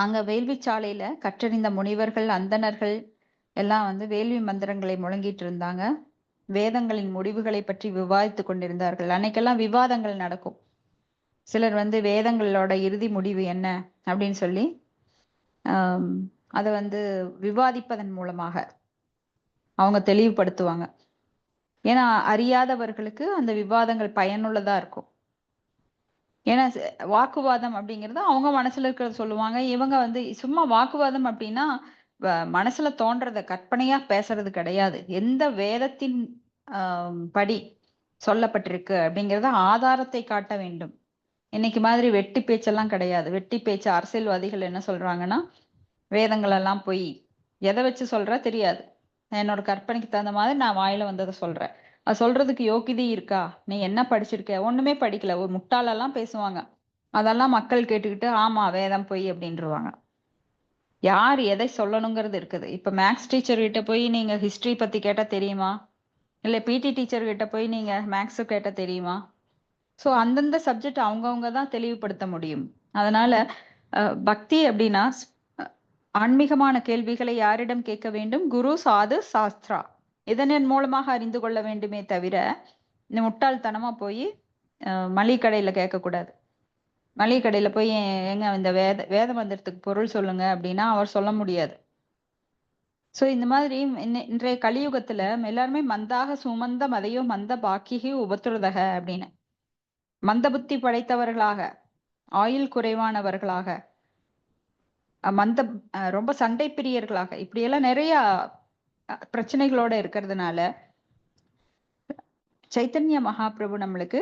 அங்க வேள்வி சாலையில கற்றறிந்த முனிவர்கள், அந்தணர்கள் எல்லாம் வந்து வேள்வி மந்திரங்களை முழங்கிட்டு இருந்தாங்க. வேதங்களின் முடிவுகளை பற்றி விவாதித்து கொண்டிருந்தார்கள். அன்னைக்கெல்லாம் விவாதங்கள் நடக்கும். சிலர் வந்து வேதங்களோட இறுதி முடிவு என்ன அப்படின்னு சொல்லி அதை வந்து விவாதிப்பதன் மூலமாக அவங்க தெளிவுபடுத்துவாங்க. ஏன்னா அறியாதவர்களுக்கு அந்த விவாதங்கள் பயனுள்ளதா இருக்கும். ஏன்னா வாக்குவாதம் அப்படிங்கிறது அவங்க மனசுல இருக்கிறத சொல்லுவாங்க. இவங்க வந்து சும்மா வாக்குவாதம் அப்படின்னா மனசுல தோன்றத கற்பனையா பேசுறது கிடையாது. எந்த வேதத்தின் படி சொல்லப்பட்டிருக்கு அப்படிங்கிறத ஆதாரத்தை காட்ட வேண்டும். இன்னைக்கு மாதிரி வெட்டி பேச்செல்லாம் கிடையாது. வெட்டி பேச்சு அரசியல்வாதிகள் என்ன சொல்றாங்கன்னா, வேதங்கள் எல்லாம் போய் எதை வச்சு சொல்ற தெரியாது, என்னோட கற்பனைக்கு தகுந்த மாதிரி நான் வாயில வந்ததை சொல்றேன். அது சொல்றதுக்கு யோகிதை இருக்கா? நீ என்ன படிச்சிருக்க? ஒண்ணுமே படிக்கல. ஒரு முட்டாளெல்லாம் பேசுவாங்க. அதெல்லாம் மக்கள் கேட்டுக்கிட்டு ஆமா வேதம் போய் அப்படின்ட்டுருவாங்க. யார் எதை சொல்லணுங்கிறது இருக்குது. இப்ப மேக்ஸ் டீச்சர் கிட்ட போய் நீங்க ஹிஸ்டரி பத்தி கேட்டா தெரியுமா? இல்ல பிடி டீச்சர் கிட்ட போய் நீங்க மேக்ஸ் கேட்டா தெரியுமா? சோ அந்தந்த சப்ஜெக்ட் அவங்கவுங்க தான் தெளிவுபடுத்த முடியும். அதனால பக்தி அப்படின்னா ஆன்மீகமான கேள்விகளை யாரிடம் கேட்க வேண்டும்? குரு, சாது, சாஸ்திரா இதனின் மூலமாக அறிந்து கொள்ள வேண்டுமே தவிர இந்த முட்டாள்தனமா போய் மளிகை கடையில கேட்கக்கூடாது. மளிகை கடையில போய் எங்க இந்த வேத மந்திரத்துக்கு பொருள் சொல்லுங்க அப்படின்னா அவர் சொல்ல முடியாது. சோ இந்த மாதிரி இன்றைய கலியுகத்துல எல்லாருமே மந்தாக சுமந்த மதையோ மந்த பாக்கிகி உபத்துறதக அப்படின்னு மந்த புத்தி படைத்தவர்களாக, ஆயுள் குறைவானவர்களாக, ரொம்ப சண்டை பிரியர்களாக இப்படியெல்லாம் நிறைய பிரச்சனைகளோட இருக்கிறதுனால சைத்தன்ய மகாபிரபு நம்மளுக்கு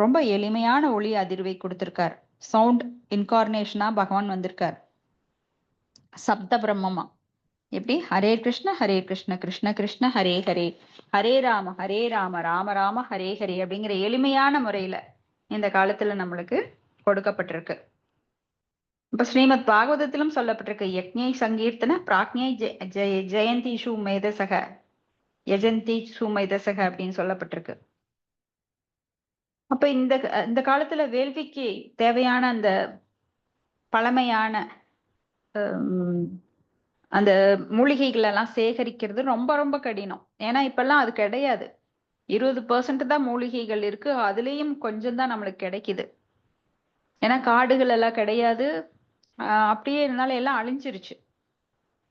ரொம்ப எளிமையான ஒளி அதிர்வை கொடுத்திருக்கார். சவுண்ட் இன்கார்னேஷனா பகவான் வந்திருக்கார். சப்த பிரம்மமா. எப்படி? ஹரே கிருஷ்ண கிருஷ்ண கிருஷ்ண ஹரே ஹரே, ஹரே ராம ராம ராம ஹரே ஹரே அப்படிங்கிற எளிமையான முறையில இந்த காலத்துல நம்மளுக்கு கொடுக்கப்பட்டிருக்கு. இப்ப ஸ்ரீமத் பாகவதத்திலும் சொல்லப்பட்டிருக்கு, யக்ஞை சங்கீர்த்தன பிராக்ஞை ஜெயந்தி மேதசக யஜந்தி மேதசக அப்படின்னு சொல்லப்பட்டிருக்கு. அப்ப இந்த காலத்துல வேள்விக்கு தேவையான அந்த பழமையான அந்த மூலிகைகள் எல்லாம் சேகரிக்கிறது ரொம்ப ரொம்ப கடினம். ஏன்னா இப்பெல்லாம் அது கிடையாது. 20% தான் மூலிகைகள் இருக்கு. அதுலயும் கொஞ்சம் தான் நம்மளுக்கு கிடைக்குது. ஏன்னா காடுகள் எல்லாம் கிடையாது. அப்படியே இருந்தாலும் எல்லாம் அழிஞ்சிருச்சு.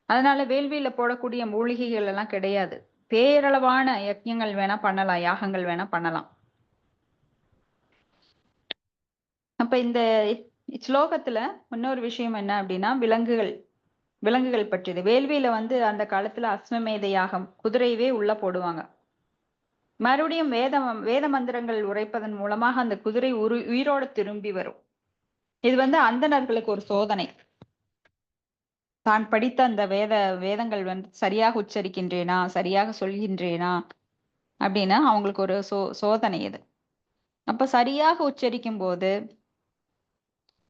அதனால வேள்வியில போடக்கூடிய மூலிகைகள் எல்லாம் கிடையாது. பேரளவான யஜ்ஞங்கள் வேணா பண்ணலாம், யாகங்கள் வேணா பண்ணலாம். அப்ப இந்த ஸ்லோகத்துல இன்னொரு விஷயம் என்ன அப்படின்னா விலங்குகள் பற்றியது. வேள்வியில வந்து அந்த காலத்துல அஸ்வமேத யாகம், குதிரையவே உள்ள போடுவாங்க. மறுபடியும் வேத மந்திரங்கள் உரைப்பதன் மூலமாக அந்த குதிரை உயிரோடு திரும்பி வரும். இது வந்து அந்தணர்களுக்கு ஒரு சோதனை. தான் படித்த அந்த வேதங்கள் வந்து சரியாக உச்சரிக்கின்றேனா, சரியாக சொல்கின்றேனா அப்படின்னா அவங்களுக்கு ஒரு சோதனை இது. அப்ப சரியாக உச்சரிக்கும் போது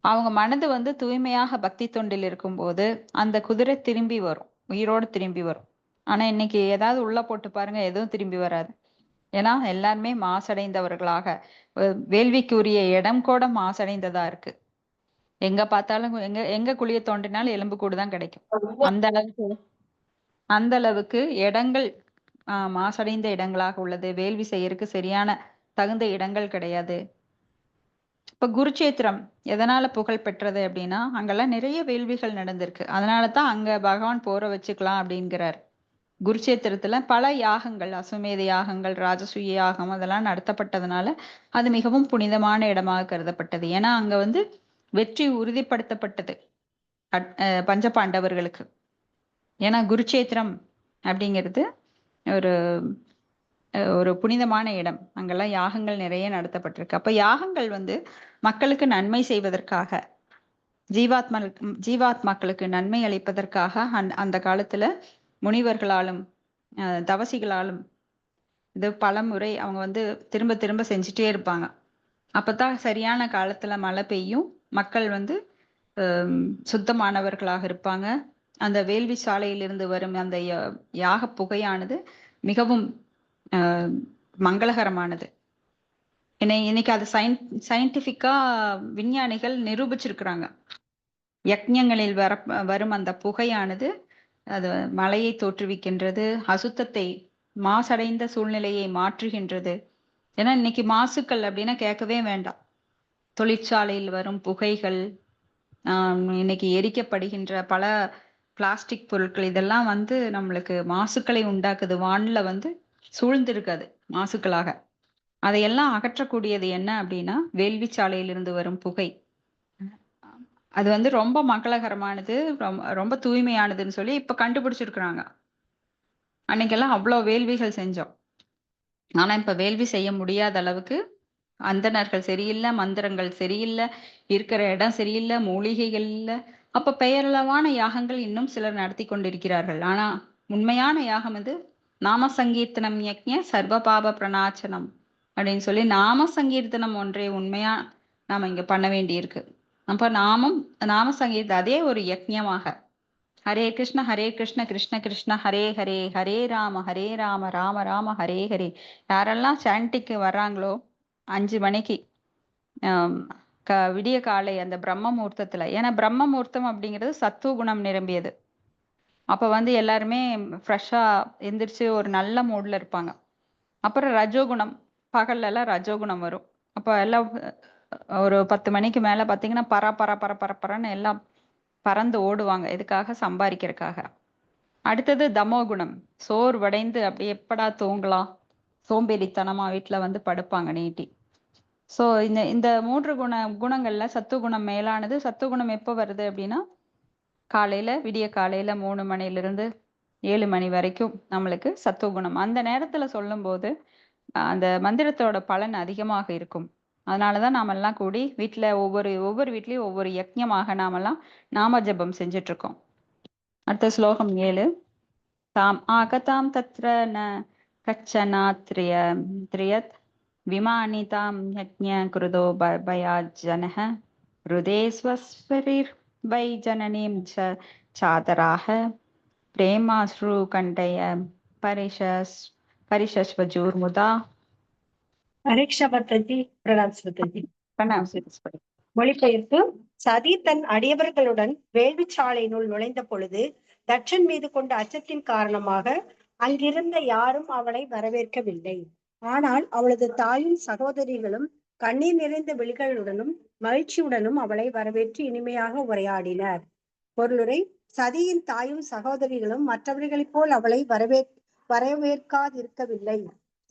அவங்க மனது வந்து தூய்மையாக பக்தி தொண்டில் இருக்கும்போது அந்த குதிரை திரும்பி வரும், உயிரோடு திரும்பி வரும். ஆனா இன்னைக்கு ஏதாவது உள்ள போட்டு பாருங்க, எதுவும் திரும்பி வராது. ஏன்னா எல்லாருமே மாசடைந்தவர்களாக, வேள்விக்குரிய இடம் கூட மாசடைந்ததா இருக்கு. எங்க பார்த்தாலும் எங்க எங்க குழிய தோண்டினாலும் எலும்பு கூடு தான் கிடைக்கும். அந்த அளவுக்கு இடங்கள் மாசடைந்த இடங்களாக உள்ளது. வேள்வி செய்யறதுக்கு சரியான தகுந்த இடங்கள் கிடையாது. இப்ப குருச்சேத்திரம் எதனால புகழ் பெற்றது அப்படின்னா, அங்கெல்லாம் நிறைய வேள்விகள் நடந்திருக்கு. அதனாலதான் அங்க பகவான் போற வச்சுக்கலாம் அப்படிங்கிறார். குருச்சேத்திரத்துல பல யாகங்கள், அசுமேத யாகங்கள், ராஜசூய யாகம் அதெல்லாம் நடத்தப்பட்டதுனால அது மிகவும் புனிதமான இடமாக கருதப்பட்டது. ஏன்னா அங்க வந்து வெற்றி உறுதிப்படுத்தப்பட்டது பஞ்ச பாண்டவர்களுக்கு. ஏன்னா குருச்சேத்திரம் அப்படிங்கிறது ஒரு ஒரு புனிதமான இடம். அங்கெல்லாம் யாகங்கள் நிறைய நடத்தப்பட்டிருக்கு. அப்ப யாகங்கள் வந்து மக்களுக்கு நன்மை செய்வதற்காக, ஜீவாத்மாக்களுக்கு நன்மை அளிப்பதற்காக அந்த காலத்துல முனிவர்களாலும் தவசிகளாலும் இது பல முறை அவங்க வந்து திரும்ப திரும்ப செஞ்சுட்டே இருப்பாங்க. அப்பதான் சரியான காலத்துல மழை பெய்யும், மக்கள் வந்து சுத்தமானவர்களாக இருப்பாங்க. அந்த வேள்வி சாலையிலிருந்து வரும் அந்த யாக புகையானது மிகவும் மங்களகரமானது. இன்னைக்கு அது சயின்டிபிக்கா விஞ்ஞானிகள் நிரூபிச்சிருக்கிறாங்க. யக்ஞங்களில் வரும் அந்த புகையானது அது மழையை தோற்றுவிக்கின்றது, அசுத்தத்தை மாசடைந்த சூழ்நிலையை மாற்றுகின்றது. ஏன்னா இன்னைக்கு மாசுக்கள் அப்படின்னா கேட்கவே வேண்டாம். தொழிற்சாலையில் வரும் புகைகள், இன்னைக்கு எரிக்கப்படுகின்ற பல பிளாஸ்டிக் பொருட்கள், இதெல்லாம் வந்து நம்மளுக்கு மாசுக்களை உண்டாக்குது. வான்ல வந்து சூழ்ந்திருக்காது மாசுக்களாக. அதையெல்லாம் அகற்றக்கூடியது என்ன அப்படின்னா வேள்வி சாலையிலிருந்து வரும் புகை. அது வந்து ரொம்ப மங்களகரமானது, ரொம்ப தூய்மையானதுன்னு சொல்லி இப்ப கண்டுபிடிச்சிருக்கிறாங்க. அன்னைக்கெல்லாம் அவ்வளவு வேள்விகள் செஞ்சோம். ஆனா இப்ப வேள்வி செய்ய முடியாத அளவுக்கு அந்தணர்கள் சரியில்லை, மந்திரங்கள் சரியில்லை, இருக்கிற இடம் சரியில்லை, மூலிகைகள் இல்லை. அப்ப பெயரளவான யாகங்கள் இன்னும் சிலர் நடத்தி கொண்டிருக்கிறார்கள். ஆனா உண்மையான யாகம் வந்து நாம சங்கீர்த்தனம் யக்ஞ சர்வ பாப பிரணாச்சனம் அப்படின்னு சொல்லி நாம சங்கீர்த்தனம் ஒன்றே உண்மையா நாம இங்க பண்ண வேண்டியிருக்கு. அப்ப நாம சங்கீர்த்தம் அதே ஒரு யக்ஞமாக, ஹரே கிருஷ்ண கிருஷ்ண கிருஷ்ண ஹரே ஹரே, ஹரே ராம ராம ராம ஹரே ஹரே. யாரெல்லாம் சாண்டிக்கு வர்றாங்களோ 5 மணிக்கு விடிய காலை அந்த பிரம்ம முகூர்த்தத்துல, ஏன்னா பிரம்ம முகூர்த்தம் அப்படிங்கிறது சத்துவ குணம் நிரம்பியது. அப்ப வந்து எல்லாருமே ஃப்ரெஷ்ஷா எந்திரிச்சு ஒரு நல்ல மூட்ல இருப்பாங்க. அப்புறம் ரஜோகுணம், பகல்ல எல்லாம் ரஜோகுணம் வரும். அப்ப எல்லாம் ஒரு 10 மணிக்கு மேல பாத்தீங்கன்னா பரன்னு எல்லாம் பறந்து ஓடுவாங்க. எதுக்காக? சம்பாதிக்கிறதுக்காக. அடுத்தது தமோகுணம், சோர்வடைந்து அப்படியே எப்படா தூங்கலாம், சோம்பேறித்தனமா வீட்டுல வந்து படுப்பாங்க நீட்டி. சோ இந்த 3 குணங்கள்ல சத்துவகுணம் மேலானது. சத்துவகுணம் எப்போ வருது அப்படின்னா விடிய காலையில 3 மணிலிருந்து 7 மணி வரைக்கும் நம்மளுக்கு சத்துவகுணம். அந்த நேரத்துல சொல்லும் போது அந்த மந்திரத்தோட பலன் அதிகமாக இருக்கும். அதனாலதான் நாமெல்லாம் கூடி வீட்டுல ஒவ்வொரு வீட்லயும் ஒவ்வொரு யக்ஞமாக நாமெல்லாம் நாம ஜபம் செஞ்சுட்டு இருக்கோம். அடுத்த ஸ்லோகம் 7. தாம் ஆகதாம் தத்ர ந கச்சனாத்ரியத் விமானிதாம் யக்ஞ குருதோ பயாஜனஹ ஹ்ருதே ஸ்வஸ்வரிர் வை ஜனனீம் சாதராஹ பிரேமாஸ்ரு கண்டய பரிஷஸ்வஜூர்முதா. பரீட்சா பத்ததி பிரணாம் ஸ்ருததி. மொழிபெயர்ப்பு: சதி தன் அடியவர்களுடன் வேள்விச்சாலையினுள் நுழைந்த பொழுது தட்சன் மீது கொண்ட அச்சத்தின் காரணமாக அங்கிருந்த யாரும் அவளை வரவேற்கவில்லை. ஆனால் அவளது தாயும் சகோதரிகளும் கண்ணீர் நிறைந்த விழிகளுடனும் மகிழ்ச்சியுடனும் அவளை வரவேற்று இனிமையாக உரையாடினர். பொருளுரை: சதியின் தாயும் சகோதரிகளும் மற்றவர்களைப் போல் அவளை வரவேற்காதிருக்கவில்லை.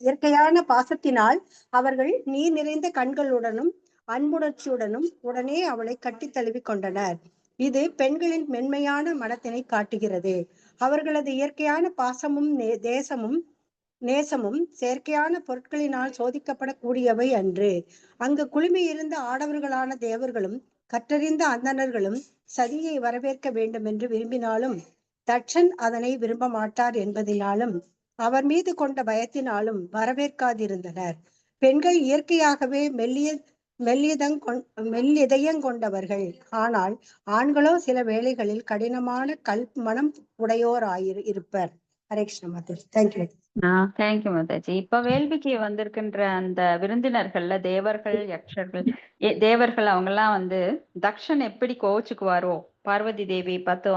இயற்கையான பாசத்தினால் அவர்கள் நீர் நிறைந்த கண்களுடனும் அன்புணர்ச்சியுடனும் உடனே அவளை கட்டி தழுவி கொண்டனர். இது பெண்களின் மென்மையான மனத்தினை காட்டுகிறது. அவர்களது இயற்கையான பாசமும் நேசமும் செயற்கையான பொருட்களினால் சோதிக்கப்படக்கூடியவை அன்று. அங்கு குழுமியிருந்த ஆடவர்களான தேவர்களும் கற்றறிந்த அந்தணர்களும் சதியை வரவேற்க வேண்டும் என்று விரும்பினாலும் தட்சன் அதனை விரும்ப மாட்டார் என்பதினாலும் அவர் மீது கொண்ட பயத்தினாலும் வரவேற்காதிருந்தனர். பெண்கள் இயற்கையாகவே மெல்லிதயம் கொண்டவர்கள். ஆனால் ஆண்களோ சில வேளைகளில் கடினமான மனம் உடையோர் இருப்பர். ஹரே கிருஷ்ண மாதாஜி. தேங்க்யூ. தேங்க்யூ மாதாஜி. இப்ப வேள்விக்கு வந்திருக்கின்ற அந்த விருந்தினர்கள்ல தேவர்கள், யக்ஷர்கள், தேவர்கள் அவங்க எல்லாம் வந்து தக்ஷன் எப்படி கோச்சுக்குவாரோ, பார்வதி தேவி பார்த்து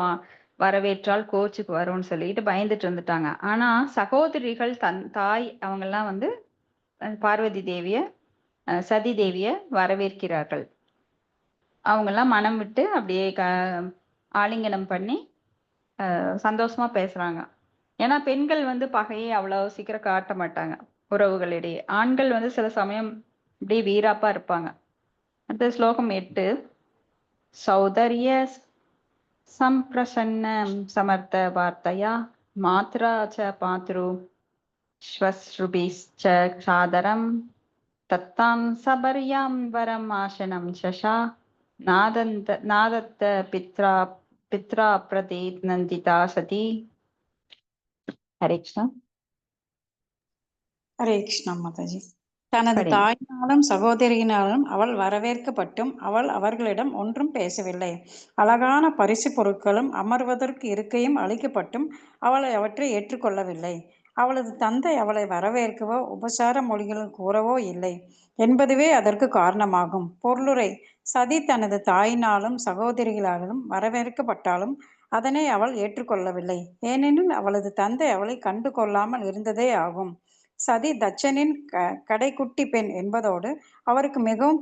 வரவேற்றால் கோச்சுக்குவாரோன்னு சொல்லிட்டு பயந்துட்டு இருந்துட்டாங்க. ஆனா சகோதரிகள் தாய் அவங்க எல்லாம் வந்து பார்வதி தேவிய சதி தேவிய வரவேற்கிறார்கள். அவங்க எல்லாம் மனம் விட்டு அப்படியே ஆலிங்கனம் பண்ணி சந்தோஷமா பேசுறாங்க. ஏன்னா பெண்கள் வந்து பகையை அவ்வளவு சீக்கிரம் காட்ட மாட்டாங்க உறவுகளிடையே. ஆண்கள் வந்து சில சமயம் இப்படி வீராப்பா இருப்பாங்க. அடுத்த ஸ்லோகம் 8. சௌதரிய சம்பிரசன்ன சமர்த்த வார்த்தையா மாத்ரா ச பாத்ரு ஸ்வஸ்ருபிச்ச சாதரம் தத்தாம் சபர்யாம் வரம் ஆசனம் சஷா நாதத்த பித்ரா பிரதே நந்திதா சதி. ஹரே கிருஷ்ணா. ஹரே கிருஷ்ணா மாதாஜி. தனது தாயினாலும் சகோதரியினாலும் அவள் வரவேற்கப்பட்டும் அவள் அவர்களிடம் ஒன்றும் பேசவில்லை. அழகான பரிசு பொருட்களும் அமர்வதற்கு இருக்கையும் அளிக்கப்பட்டும் அவள் அவற்றை ஏற்றுக்கொள்ளவில்லை. அவளது தந்தை அவளை வரவேற்கவோ உபசார மொழிகள் கூறவோ இல்லை என்பதுவே அதற்கு காரணமாகும். பொருளுரை: சதி தனது தாயினாலும் சகோதரிகளாலும் வரவேற்கப்பட்டாலும் அதனை அவள் ஏற்றுக்கொள்ளவில்லை. ஏனெனில் அவளது தந்தை அவளை கண்டு கொள்ளாமல் இருந்ததே ஆகும். சதி தட்சனின் கடைக்குட்டி பெண் என்பதோடு அவருக்கு மிகவும்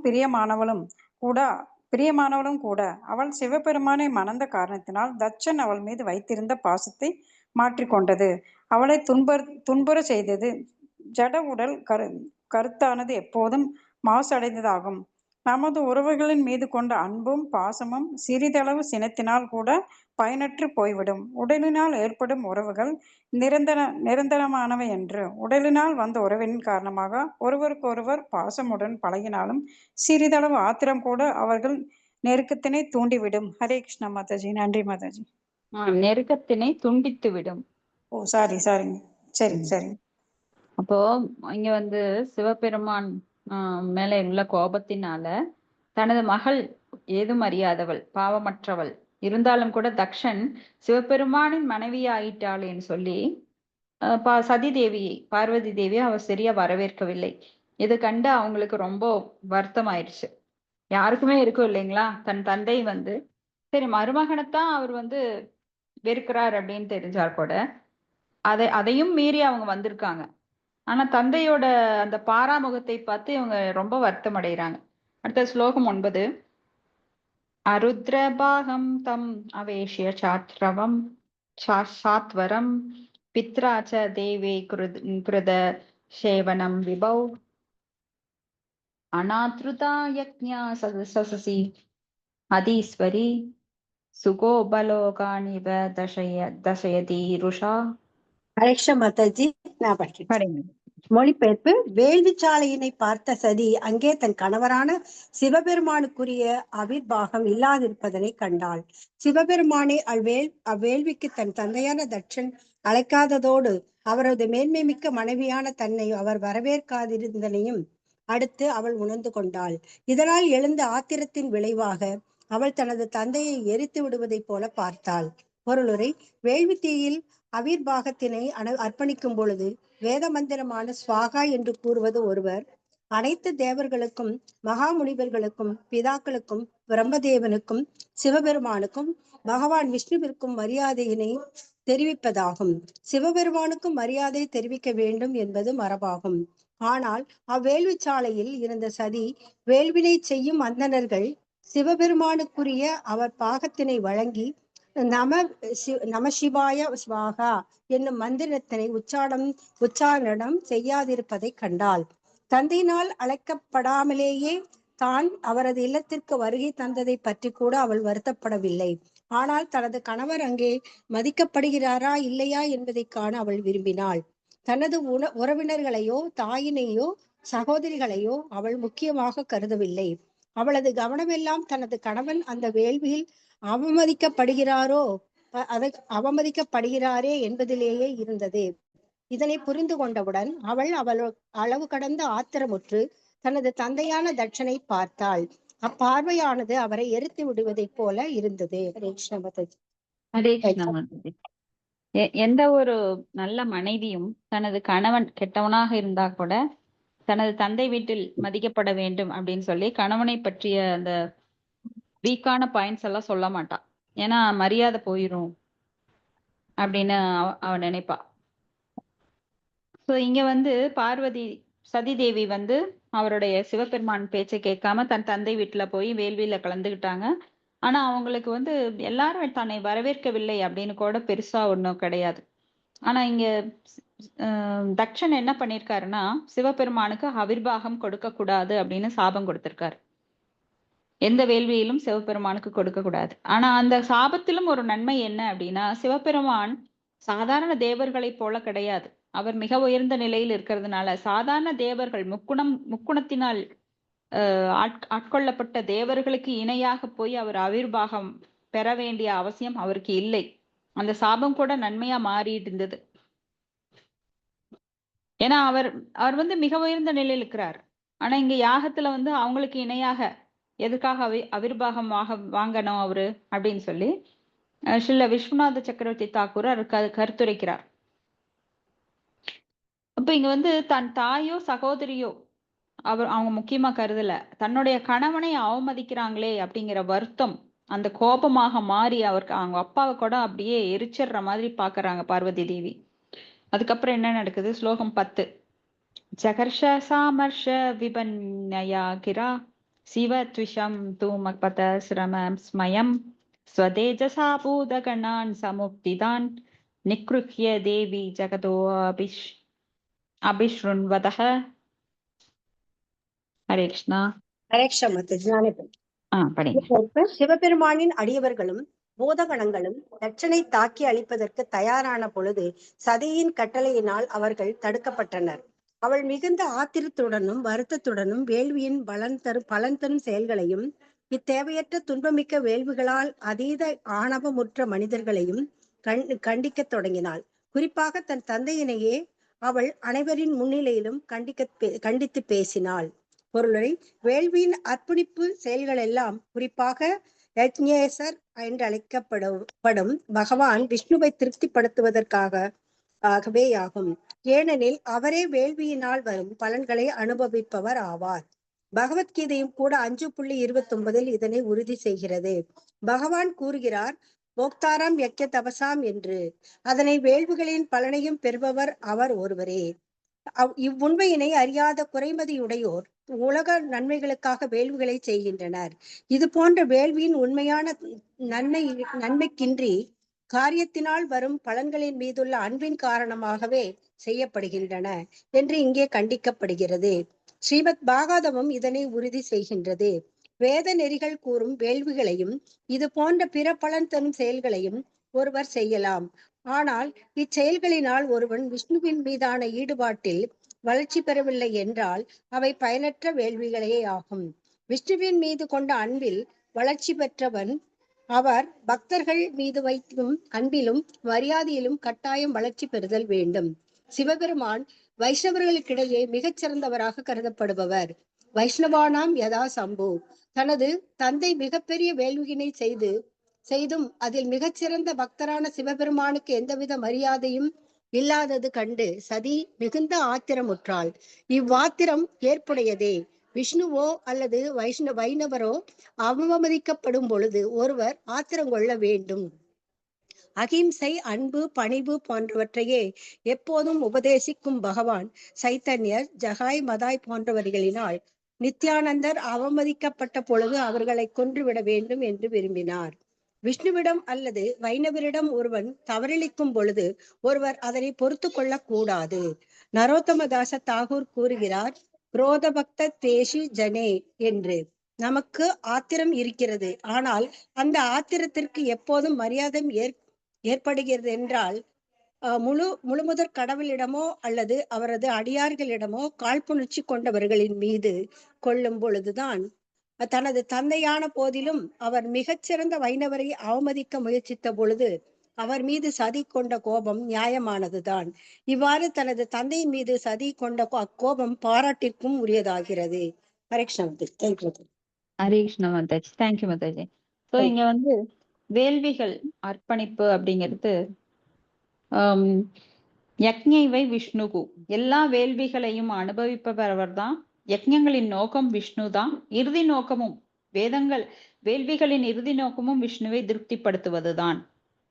பிரியமானவளும் கூட. அவள் சிவபெருமானை மணந்த காரணத்தினால் தட்சன் அவள் மீது வைத்திருந்த பாசத்தை மாற்றிக்கொண்டது. அவளை துன்புற செய்தது. ஜட உடல் கருத்தானது எப்போதும் மாசடைந்ததாகும். நமது உறவுகளின் மீது கொண்ட அன்பும் பாசமும் சிறிதளவு சினத்தினால் கூட பயனற்று போய்விடும். உடலினால் ஏற்படும் உறவுகள் நிரந்தரமானவை என்று. உடலினால் வந்த உறவின் காரணமாக ஒருவருக்கொருவர் பாசமுடன் பழகினாலும் சிறிதளவு ஆத்திரம் கூட அவர்கள் நெருக்கத்தினை தூண்டிவிடும். ஹரே கிருஷ்ணா மாதாஜி. நன்றி மாதாஜி. நெருக்கத்தினை துண்டித்து விடும். ஓ சாரி. சரி. அப்போ இங்க வந்து சிவபெருமான் மேல உள்ள கோபத்தினால தனது மகள் ஏதும் அறியாதவள், பாவமற்றவள் இருந்தாலும் கூட தக்ஷன் சிவபெருமானின் மனைவி ஆயிட்டாளேன்னு சொல்லி சதி தேவியை, பார்வதி தேவியை அவர் சரியா வரவேற்கவில்லை. இது கண்டு அவங்களுக்கு ரொம்ப வருத்தம் ஆயிடுச்சு. யாருக்குமே இருக்கும் இல்லைங்களா, தன் தந்தை வந்து சரி மருமகனைத்தான் அவர் வந்து வெறுக்கிறார் அப்படின்னு தெரிஞ்சா கூட அதையும் மீறி அவங்க வந்திருக்காங்க. ஆனா தந்தையோட அந்த பாராமுகத்தை பார்த்து இவங்க ரொம்ப வருத்தம் அடைகிறாங்க. அடுத்த ஸ்லோகம் 9. அருத்ரபாகம் தம் அவேஷ்ய சாத்வரம் பித்ராச்ச தேவே கிருத சேவனம் விபௌ அநாத்ருதா யக்ஞா சசசி அதீஸ்வரி சுகோபலோகானிவ தசயதி ருஷா. ஹரே கிருஷ்ண மாதாஜி. நான் படிக்கிறேன். மொழிபெயர்ப்பு: வேள்விச்சாலையினை பார்த்த சதி அங்கே தன் கணவரான சிவபெருமானுக்குரிய அவிர்வாகம் இல்லாதிருப்பதனை கண்டாள். சிவபெருமானை அவ்வேள்விக்கு தன் தந்தையான தட்சன் அழைக்காததோடு அவரது மேன்மை மிக்க மனைவியான தன்னை அவர் வரவேற்காதிருந்தனையும் அடுத்து அவள் உணர்ந்து கொண்டாள். இதனால் எழுந்த ஆத்திரத்தின் விளைவாக அவள் தனது தந்தையை எரித்து விடுவதைப் போல பார்த்தாள். பொருளுரை: வேள்வி தீயில் அவிர்வாகத்தினை அர்ப்பணிக்கும் பொழுது வேத மந்திரமான ஸ்வாகா என்று கூறுவது ஒருவர் அனைத்து தேவர்களுக்கும், மகா முனிவர்களுக்கும், பிதாக்களுக்கும், பிரம்மதேவனுக்கும், சிவபெருமானுக்கும், பகவான் விஷ்ணுவிற்கும் மரியாதையினை தெரிவிப்பதாகும். சிவபெருமானுக்கும் மரியாதை தெரிவிக்க வேண்டும் என்பது மரபாகும். ஆனால் அவ்வேள்வி சாலையில் இருந்த சதி வேள்வினை செய்யும் அந்தணர்கள் சிவபெருமானுக்குரிய அவர் பாகத்தினை வழங்கி நம சிவாய ஸ்வாகா என்னும் மந்திரத்தினை உச்சாரணம் செய்யாதிருப்பதை கண்டாள். தந்தையினால் அழைக்கப்படாமலேயே தான் அவரது இல்லத்திற்கு வருகை தந்ததை பற்றி கூட அவள் வருத்தப்படவில்லை. ஆனால் தனது கணவர் அங்கே மதிக்கப்படுகிறாரா இல்லையா என்பதை காண அவள் விரும்பினாள். தனது உறவினர்களையோ தாயினையோ சகோதரிகளையோ அவள் முக்கியமாக கருதவில்லை. அவளது கவனமெல்லாம் தனது கணவன் அந்த வேள்வியில் அவமதிக்கப்படுகிறாரே என்பதிலேயே இருந்தது. இதனை புரிந்து கொண்டவுடன் அவள் அளவு கடந்த ஆத்திரமுற்று தனது தந்தையான தட்சனை பார்த்தாள். அப்பார்வையானது அவரை எரித்து விடுவதைப் போல இருந்தது. ஹரே கிருஷ்ண மாதாஜி. ஹரே கிருஷ்ணா மாதாஜி. எந்த ஒரு நல்ல மனைவியும் தனது கணவன் கெட்டவனாக இருந்தா கூட தனது தந்தை வீட்டில் மதிக்கப்பட வேண்டும் அப்படின்னு சொல்லி கணவனை பற்றிய அந்த வீக்கான பாயிண்ட்ஸ் எல்லாம் சொல்ல மாட்டா. ஏன்னா மரியாதை போயிரும் அப்படின்னு அவ நினைப்பா. ஸோ இங்க வந்து பார்வதி சதி தேவி வந்து அவருடைய சிவபெருமான் பேச்சை கேட்காம தன் தந்தை வீட்டுல போய் வேள்வியில கலந்துக்கிட்டாங்க. ஆனா அவங்களுக்கு வந்து எல்லாரும் தன்னை வரவேற்கவில்லை அப்படின்னு கூட பெருசா ஒண்ணும் கிடையாது. ஆனா இங்க தக்ஷன் என்ன பண்ணிருக்காருன்னா சிவபெருமானுக்கு ஆவிர்வாகம் கொடுக்க கூடாது அப்படின்னு சாபம் கொடுத்திருக்காரு. எந்த வேள்வியிலும் சிவபெருமானுக்கு கொடுக்க கூடாது. ஆனா அந்த சாபத்திலும் ஒரு நன்மை என்ன அப்படின்னா சிவபெருமான் சாதாரண தேவர்களை போல கிடையாது. அவர் மிக உயர்ந்த நிலையில் இருக்கிறதுனால சாதாரண தேவர்கள் முக்குணத்தினால் ஆட்கொள்ளப்பட்ட தேவர்களுக்கு இணையாக போய் அவர் ஆவிர்வாகம் பெற வேண்டிய அவசியம் அவருக்கு இல்லை. அந்த சாபம் கூட நன்மையா மாறிட்டு இருந்தது. ஏன்னா அவர் வந்து மிக உயர்ந்த நிலையில் இருக்கிறார். ஆனா இங்க யாகத்துல வந்து அவங்களுக்கு இணையாக எதுக்காக ஆவிர்வாகம் வாங்கணும் அவரு அப்படின்னு சொல்லி ஸ்ரீல விஸ்வநாத சக்கரவர்த்தி தாக்கூர் கருத்துரைக்கிறார். அப்ப இங்க வந்து தன் தாயோ சகோதரியோ அவங்க முக்கியமா கருதல, தன்னுடைய கணவனை அவமதிக்கிறாங்களே அப்படிங்கிற வருத்தம் அந்த கோபமாக மாறி அவங்க அப்பாவை கூட அப்படியே எரிச்சிடுற மாதிரி பாக்குறாங்க பார்வதி தேவி. அதுக்கப்புறம் என்ன நடக்குது? ஸ்லோகம் 10. ஜகர்ஷ சாமர்ஷ விபன்யா கிரா சிவ த்விஷம் தூமபத ஸ்ரமம் ஸ்மயம் ஸ்வதேஜசா பூதகணான் சமுக்திதான் நிக்ருஹ்ய தேவி ஜகதோ அபிஷ்ருண்வதஹ. ஹரே கிருஷ்ணா. ஹரே கிருஷ்ண மாதாஜி. படிங்க. சிவபெருமானின் அடியவர்களும் பூதகணங்களும் தட்சனை தாக்கி அழிப்பதற்கு தயாரான பொழுது சதியின் கட்டளையினால் அவர்கள் தடுக்கப்பட்டனர். அவள் மிகுந்த ஆத்திரத்துடனும் வருத்தத்துடனும் வேள்வியின் பலன் தரும் செயல்களையும் இத்தேவையற்ற துன்பமிக்க வேள்விகளால் அதீத ஆணவமுற்ற மனிதர்களையும் கண்டிக்க தொடங்கினாள். குறிப்பாக தன் தந்தையினையே அவள் அனைவரின் முன்னிலையிலும் கண்டித்து பேசினாள். பொருளை வேள்வியின் அர்ப்பணிப்பு செயல்கள் எல்லாம் குறிப்பாக யஜ்ஞேசர் என்று அழைக்கப்படும் பகவான் விஷ்ணுவை திருப்திப்படுத்துவதற்காகவே ஆகும். ஏனெனில் அவரே வேள்வியினால் வரும் பலன்களை அனுபவிப்பவர் ஆவார். பகவத்கீதையும் கூட 5.29 இதனை உறுதி செய்கிறது. பகவான் கூறுகிறார், போக்தாராம் யக்ய தபசாம் என்று. அதனை வேள்விகளின் பலனையும் பெறுபவர் அவர் ஒருவரே. இவ்வுண்மையினை அறியாத குறைமதியுடையோர் உலக நன்மைகளுக்காக வேள்விகளை செய்கின்றனர். இது போன்ற வேள்வியின் உண்மையான நன்மைக்கின்றி காரியத்தினால் வரும் பலன்களின் மீதுள்ள அன்பின் காரணமாகவே செய்யப்படுகின்றன என்று இங்கே கண்டிக்கப்படுகிறது. ஸ்ரீமத் பாகவதமும் இதனை உறுதி செய்கின்றது. வேத நெறிகள் கூறும் வேள்விகளையும் இது போன்ற பிற பலன் தரும் செயல்களையும் ஒருவர் செய்யலாம். ஆனால் இச்செயல்களினால் ஒருவன் விஷ்ணுவின் மீதான ஈடுபாட்டில் வளர்ச்சி பெறவில்லை என்றால் அவை பயனற்ற வேள்விகளே ஆகும். விஷ்ணுவின் மீது கொண்ட அன்பில் வளர்ச்சி பெற்றவன் அவர் பக்தர்கள் மீது வைக்கும் அன்பிலும் மரியாதையிலும் கட்டாயம் வளர்ச்சி பெறுதல் வேண்டும். சிவபெருமான் வைஷ்ணவர்களுக்கிடையே மிகச் சிறந்தவராக கருதப்படுபவர். வைஷ்ணவானாம் யதா சம்பு. தனது தந்தை மிகப்பெரிய வேள்வியினை செய்தும் அதில் மிகச்சிறந்த பக்தரான சிவபெருமானுக்கு எந்தவித மரியாதையும் இல்லாதது கண்டு சதி மிகுந்த ஆத்திரமுற்றாள். இவ்வாத்திரம் ஏற்புடையதே. விஷ்ணுவோ அல்லது வைணவரோ அவமதிக்கப்படும் பொழுது ஒருவர் ஆத்திரம் கொள்ள வேண்டும். அகிம்சை, அன்பு, பணிவு போன்றவற்றையே எப்போதும் உபதேசிக்கும் பகவான் சைத்தன்யர், ஜகாய், மதாய் போன்றவர்களினால் நித்யானந்தர் அவமதிக்கப்பட்ட பொழுது அவர்களை கொன்றுவிட வேண்டும் என்று விரும்பினார். விஷ்ணுவிடம் அல்லது வைணவரிடம் ஒருவன் தவறிழைக்கும் பொழுது ஒருவர் அதனை பொறுத்து கொள்ள கூடாது. நரோத்தமதாச தாகூர் கூறுகிறார், குரோத பக்த தேஷி ஜனே என்று. நமக்கு ஆத்திரம் இருக்கிறது, ஆனால் அந்த ஆத்திரத்திற்கு எப்போதும் மரியாதை ஏற்படுகிறது என்றால் முழுமுதற் கடவுளிடமோ அல்லது அவரது அடியார்களிடமோ காழ்ப்புணர்ச்சி கொண்டவர்களின் மீது கொள்ளும் பொழுதுதான். தனது தந்தையான போதிலும் அவர் மிகச்சிறந்த வைணவரை அவமதிக்க முயற்சித்த பொழுது அவர் மீது சதி கொண்ட கோபம் நியாயமானதுதான். இவ்வாறு தனது தந்தையின் மீது சதி கொண்ட கோபம் பாராட்டிற்கும் உரியதாகிறது. ஹரே கிருஷ்ணா. தேங்க்யூ. ஹரே கிருஷ்ணா மாதாஜி. தேங்க்யூ மாதாஜி. ஸோ சரி. இங்க வந்து வேள்விகள் அர்ப்பணிப்பு அப்படிங்கிறது யக்ஞைவை விஷ்ணுகு, எல்லா வேள்விகளையும் அனுபவிப்பவர் அவர்தான். யக்ஞங்களின் நோக்கம் விஷ்ணு தான். இறுதி நோக்கமும் வேள்விகளின் இறுதி நோக்கமும் விஷ்ணுவை திருப்திப்படுத்துவதுதான்.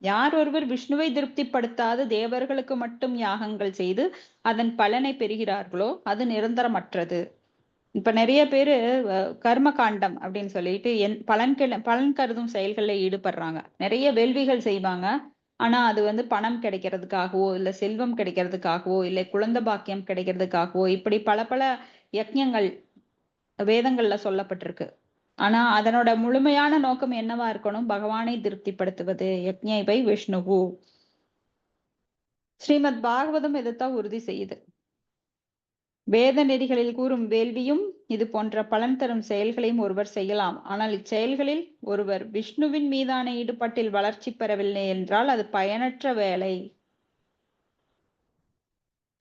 யார் ஒருவர் விஷ்ணுவை திருப்திப்படுத்தாது தேவர்களுக்கு மட்டும் யாகங்கள் செய்து அதன் பலனை பெறுகிறார்களோ அது நிரந்தரமற்றது. இப்ப நிறைய பேரு கர்ம காண்டம் அப்படின்னு சொல்லிட்டு பலன் கருதும் செயல்களில் ஈடுபடுறாங்க. நிறைய வேள்விகள் செய்வாங்க. ஆனா அது வந்து பணம் கிடைக்கிறதுக்காகவோ இல்ல செல்வம் கிடைக்கிறதுக்காகவோ இல்லை குழந்தை பாக்கியம் கிடைக்கிறதுக்காகவோ இப்படி பல யக்ஞங்கள் வேதங்கள்ல சொல்லப்பட்டிருக்கு. ஆனா அதனோட முழுமையான நோக்கம் என்னவா இருக்கணும்? பகவானை திருப்திப்படுத்துவது. யக்ஞை விஷ்ணுவு. ஸ்ரீமத் பாகவதம் இதைத்தான் உறுதி செய்யுது. வேத நெறிகளில் கூறும் வேள்வியும் இது போன்ற பலன் தரும் செயல்களையும் ஒருவர் செய்யலாம். ஆனால் இச்செயல்களில் ஒருவர் விஷ்ணுவின் மீதான ஈடுபாட்டில் வளர்ச்சி பெறவில்லை என்றால் அது பயனற்ற வேலை.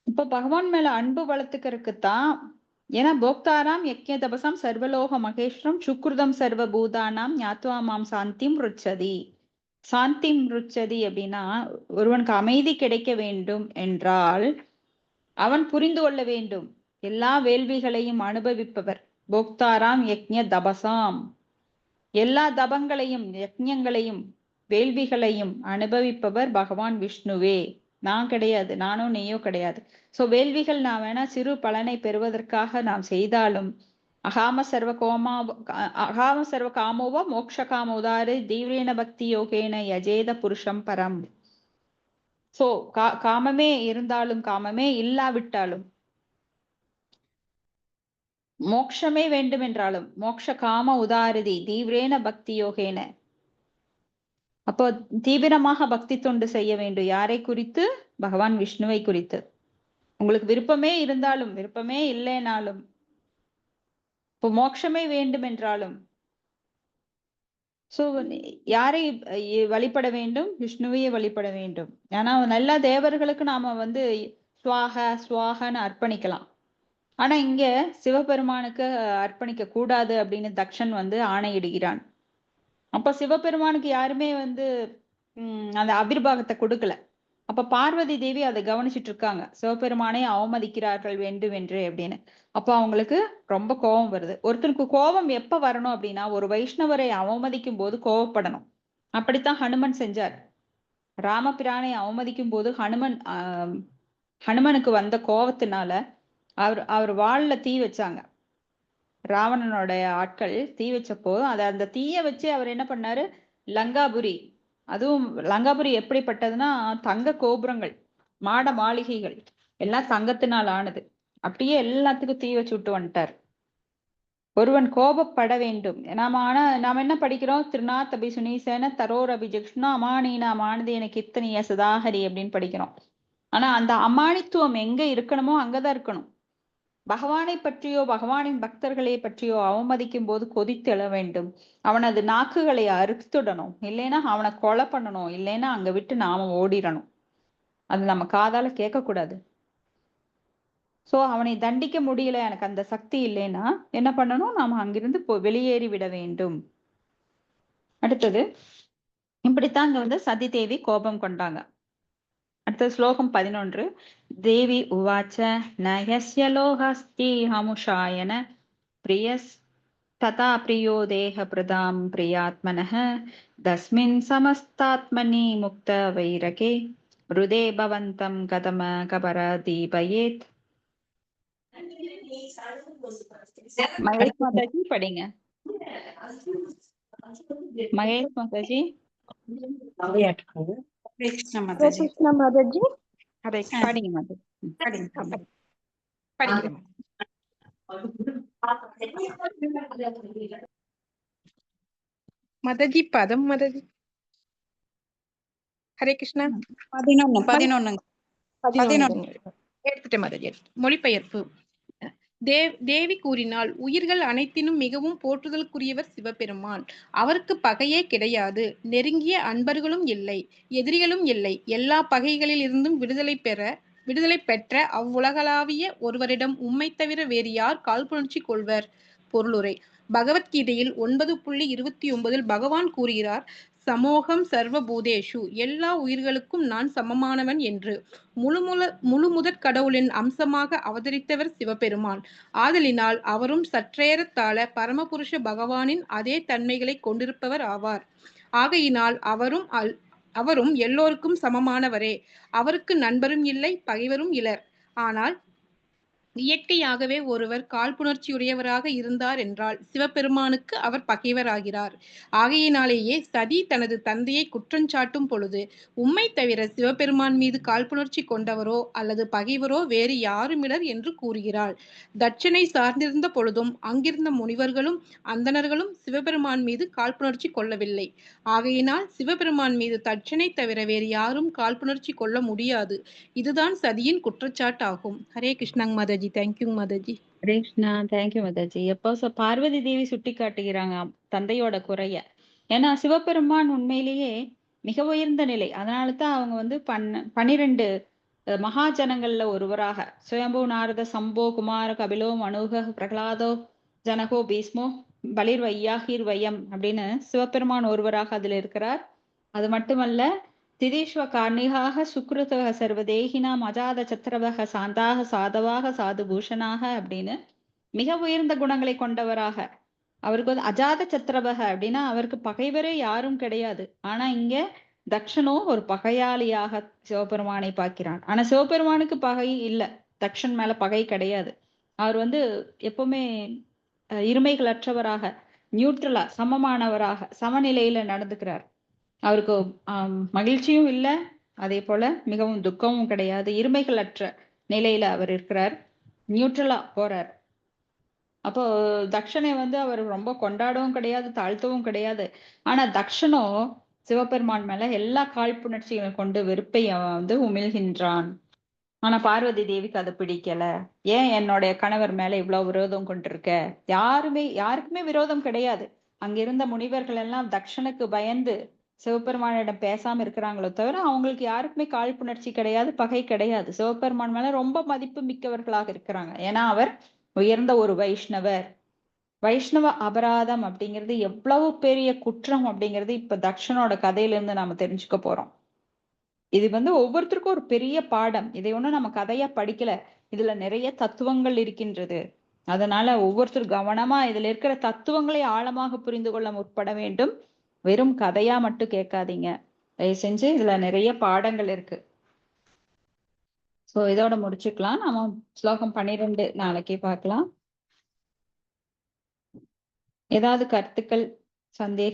இப்ப பகவான் மேல அன்பு வளர்த்துக்கிறதுக்குத்தான். ஏன்னா போக்தாராம் யக்ஞ தபசாம் சர்வலோக மகேஸ்வரம் சுக்ருதம் சர்வ பூதானாம் ஞாத்வா மாம் சாந்திம் ருச்சதி. சாந்திம் ருச்சதி அப்படின்னா ஒருவனுக்கு அமைதி கிடைக்க வேண்டும் என்றால் அவன் புரிந்து கொள்ள வேண்டும். எல்லா வேள்விகளையும் அனுபவிப்பவர் போக்தாராம் யக்ஞ தபசாம், எல்லா தபங்களையும் யக்ஞங்களையும் வேள்விகளையும் அனுபவிப்பவர் பகவான் விஷ்ணுவே. நான் கிடையாது, நானோ நீயோ கிடையாது. சோ வேள்விகள் நான் வேணா சிறு பலனை பெறுவதற்காக நாம் செய்தாலும் அகாம சர்வ காமோவா மோக்ஷ காமோதாரு தீவிரேன பக்தி யோகேன யஜேத புருஷம் பரம். சோ காமமே இருந்தாலும் காமமே இல்லாவிட்டாலும் மோக்ஷமே வேண்டும் என்றாலும் மோக்ஷ காம உதாரதி தீவிரேன பக்தி யோகேன, அப்போ தீவிரமாக பக்தி தொண்டு செய்ய வேண்டும். யாரை குறித்து? பகவான் விஷ்ணுவை குறித்து. உங்களுக்கு விருப்பமே இருந்தாலும் விருப்பமே இல்லைனாலும் இப்போ மோட்சமே வேண்டும் என்றாலும் சோ யாரை வழிபட வேண்டும்? விஷ்ணுவையே வழிபட வேண்டும். ஏன்னா நல்ல தேவர்களுக்கு நாம வந்து ஸ்வாக ஸ்வாகன்னு அர்ப்பணிக்கலாம். ஆனா இங்க சிவபெருமானுக்கு அர்ப்பணிக்க கூடாது அப்படின்னு தக்ஷன் வந்து ஆணையிடுகிறான். அப்ப சிவபெருமானுக்கு யாருமே வந்து அந்த அபிர்வாகத்தை கொடுக்கல. அப்ப பார்வதி தேவி அதை கவனிச்சுட்டு இருக்காங்க. சிவபெருமானை அவமதிக்கிறார்கள் வேண்டும் என்று அப்படின்னு. அப்ப அவங்களுக்கு ரொம்ப கோபம் வருது. ஒருத்தருக்கு கோபம் எப்ப வரணும் அப்படின்னா ஒரு வைஷ்ணவரை அவமதிக்கும் போது கோபப்படணும். அப்படித்தான் ஹனுமன் செஞ்சார். ராமபிரானை அவமதிக்கும் போது ஹனுமனுக்கு வந்த கோபத்தினால அவர் வாள்ல தீ வச்சாங்க. ராவணனோட ஆட்கள் தீ வச்சப்போ அந்த தீய வச்சு அவர் என்ன பண்ணாரு? லங்காபுரி, அதுவும் லங்காபுரி எப்படிப்பட்டதுன்னா தங்க கோபுரங்கள், மாட மாளிகைகள் எல்லாம் தங்கத்தினால் ஆனது. அப்படியே எல்லாத்துக்கும் தீ வச்சு விட்டு வந்துட்டார். ஒருவன் கோபப்பட வேண்டும். நாம என்ன படிக்கிறோம்? திருநாத் அபி சுனீசேன தரோர் அபி ஜக்ஷ்ணா அமானீன அமானதேன கீர்த்தனிய சதாஹரி அப்படின்னு படிக்கிறோம். ஆனா அந்த அமானித்துவம் எங்க இருக்கணுமோ அங்கதான் இருக்கணும். பகவானை பற்றியோ பகவானின் பக்தர்களை பற்றியோ அவமதிக்கும் போது கொதித்தெழ வேண்டும். அவனது நாக்குகளை அறுத்துடணும். இல்லைன்னா அவனை கொலை பண்ணணும். இல்லைன்னா அங்க விட்டு நாம ஓடிடணும். அது நம்ம காதால கேட்க கூடாது. சோ அவனை தண்டிக்க முடியல, எனக்கு அந்த சக்தி இல்லைன்னா என்ன பண்ணணும்? நாம அங்கிருந்து வெளியேறி விட வேண்டும். அடுத்தது இப்படித்தான் அங்க வந்து சதி தேவி கோபம் கொண்டாங்க. அடுத்தது ஸ்லோகம் 11. தேவி உவாச்ச நயஸ்ய லோகஸ்தி ஹமுஷாயன பிரியஸ் ததா பிரியோ தேக பிரதாம் பிரியாத்மனः தஸ்மின் சமஸ்தாத்மனி முக்த வைரகே ருதே பவந்தம் கதம கபர தீபயேத். மகேஷ் மாதாஜி படிங்க. மகேஷ் மாதாஜி. ஹரே கிருஷ்ணா மாதாஜி. கிருஷ்ண மாதாஜி. படிங்க மாதாஜி. படிக்கிறேன். மாதாஜி பதம் மாதாஜி. ஹரே கிருஷ்ணா. 11 எடுத்துட்டேன் மாதாஜி. மொழிபெயர்ப்பு. தேவி கூறினாள், உயிர்கள் அனைத்தினும் மிகவும் போற்றுதலுக்குரியவர் சிவபெருமான். அவருக்கு பகையே கிடையாது. நெருங்கிய அன்பர்களும் இல்லை, எதிரிகளும் இல்லை. எல்லா பகைகளில் இருந்தும் விடுதலை பெற்ற அவ்வுலகளாவிய ஒருவரிடம் உம்மைத் தவிர வேறு யார் காழ்ப்புணர்ச்சி கொள்வர்? பொருளுரை. பகவத்கீதையில் 9.29 பகவான் கூறுகிறார், சமோகம் சர்வ பூதேஷு, எல்லா உயிர்களுக்கும் நான் சமமானவன் என்று. முழுமுதற் கடவுளின் அம்சமாக அவதரித்தவர் சிவபெருமான். ஆதலினால் அவரும் சற்றேறத்தாழ பரமபுருஷ பகவானின் அதே தன்மைகளை கொண்டிருப்பவர் ஆவார். ஆகையினால் அவரும் எல்லோருக்கும் சமமானவரே. அவருக்கு நண்பரும் இல்லை, பகைவரும் இலர். ஆனால் இயற்கையாகவே ஒருவர் காழ்ப்புணர்ச்சியுடையவராக இருந்தார் என்றால் சிவபெருமானுக்கு அவர் பகைவராகிறார். ஆகையினாலேயே சதி தனது தந்தையை குற்றஞ்சாட்டும் பொழுது, உம்மை தவிர சிவபெருமான் மீது காழ்ப்புணர்ச்சி கொண்டவரோ அல்லது பகைவரோ வேறு யாருமிலர் என்று கூறுகிறாள். தட்சனை சார்ந்திருந்த பொழுதும் அங்கிருந்த முனிவர்களும் அந்தணர்களும் சிவபெருமான் மீது காழ்ப்புணர்ச்சி கொள்ளவில்லை. ஆகையினால் சிவபெருமான் மீது தட்சனை தவிர வேறு யாரும் காழ்ப்புணர்ச்சி கொள்ள முடியாது. இதுதான் சதியின் குற்றச்சாட்டாகும். ஹரே கிருஷ்ணாங் மாதாஜி. தேங்க்யூ மாதாஜி. ஹரே கிருஷ்ணா. தேங்க்யூ மாதாஜி. எப்போ பார்வதி தேவி சுட்டி காட்டுகிறாங்க தந்தையோட குறைய. ஏன்னா சிவபெருமான் உண்மையிலேயே மிக உயர்ந்த நிலை. அதனாலதான் அவங்க 12 மகாஜனங்கள்ல ஒருவராக சுயம்பு நாரத சம்போ குமார கபிலோ மனுக பிரகலாதோ ஜனகோ பீஸ்மோ பலிர் வையாஹிர் வையம் அப்படின்னு சிவபெருமான் ஒருவராக அதுல இருக்கிறார். அது மட்டுமல்ல, திதீஸ்வ கார்ணிகாக சுக்ருதக சர்வதேகினாம் அஜாத சத்திரவக சாந்தாக சாதவாக சாது பூஷணாக அப்படின்னு மிக உயர்ந்த குணங்களை கொண்டவராக. அவருக்கு அஜாத சத்திரவக அப்படின்னா அவருக்கு பகைவரே யாரும் கிடையாது. ஆனா இங்க தக்ஷனோ ஒரு பகையாளியாக சிவபெருமானை பார்க்கிறான். ஆனா சிவபெருமானுக்கு பகை இல்லை, தக்ஷன் மேல பகை கிடையாது. அவர் எப்பவுமே இருமைகளற்றவராக, நியூட்ரலா, சமமானவராக, சமநிலையில நடந்துக்கிறார். அவருக்கு மகிழ்ச்சியும் இல்லை, அதே போல மிகவும் துக்கமும் கிடையாது. இருமைகளற்ற நிலையில அவர் இருக்கிறார், நியூட்ரலா போறார். அப்போ தக்ஷனை அவர் ரொம்ப கொண்டாடவும் கிடையாது, தாழ்த்தவும் கிடையாது. ஆனா தக்ஷனோ சிவபெருமான் மேல எல்லா காழ்ப்புணர்ச்சிகளை கொண்டு வெறுப்பை உமிழ்கின்றான். ஆனா பார்வதி தேவிக்கு அது பிடிக்கல. ஏன் என்னுடைய கணவர் மேல இவ்வளவு விரோதம் கொண்டிருக்க? யாருக்குமே விரோதம் கிடையாது. அங்கிருந்த முனிவர்கள் எல்லாம் தக்ஷனுக்கு பயந்து சிவபெருமானிடம் பேசாம இருக்கிறாங்களோ தவிர அவங்களுக்கு யாருக்குமே காழ்ப்புணர்ச்சி கிடையாது, பகை கிடையாது. சிவபெருமான் மேல ரொம்ப மதிப்பு மிக்கவர்களாக இருக்கிறாங்க. ஏன்னா அவர் உயர்ந்த ஒரு வைஷ்ணவர். வைஷ்ணவ அபராதம் அப்படிங்கிறது எவ்வளவு பெரிய குற்றம் அப்படிங்கிறது இப்ப தக்ஷனோட கதையில இருந்து நாம தெரிஞ்சுக்க போறோம். இது ஒவ்வொருத்தருக்கும் ஒரு பெரிய பாடம். இதை ஒண்ணும் நம்ம கதையா படிக்கல, இதுல நிறைய தத்துவங்கள் இருக்கின்றது. அதனால ஒவ்வொருத்தரும் கவனமா இதுல இருக்கிற தத்துவங்களை ஆழமாக புரிந்து கொள்ள முற்பட வேண்டும். வெறும் கதையா மட்டும் கேட்காதீங்க தயவு செஞ்சு. இதுல நிறைய பாடங்கள் இருக்கு. சோ இதோட முடிச்சுக்கலாம். நாம ஸ்லோகம் 12 நாளைக்கு பார்க்கலாம். ஏதாவது கருத்துக்கள், சந்தேகம்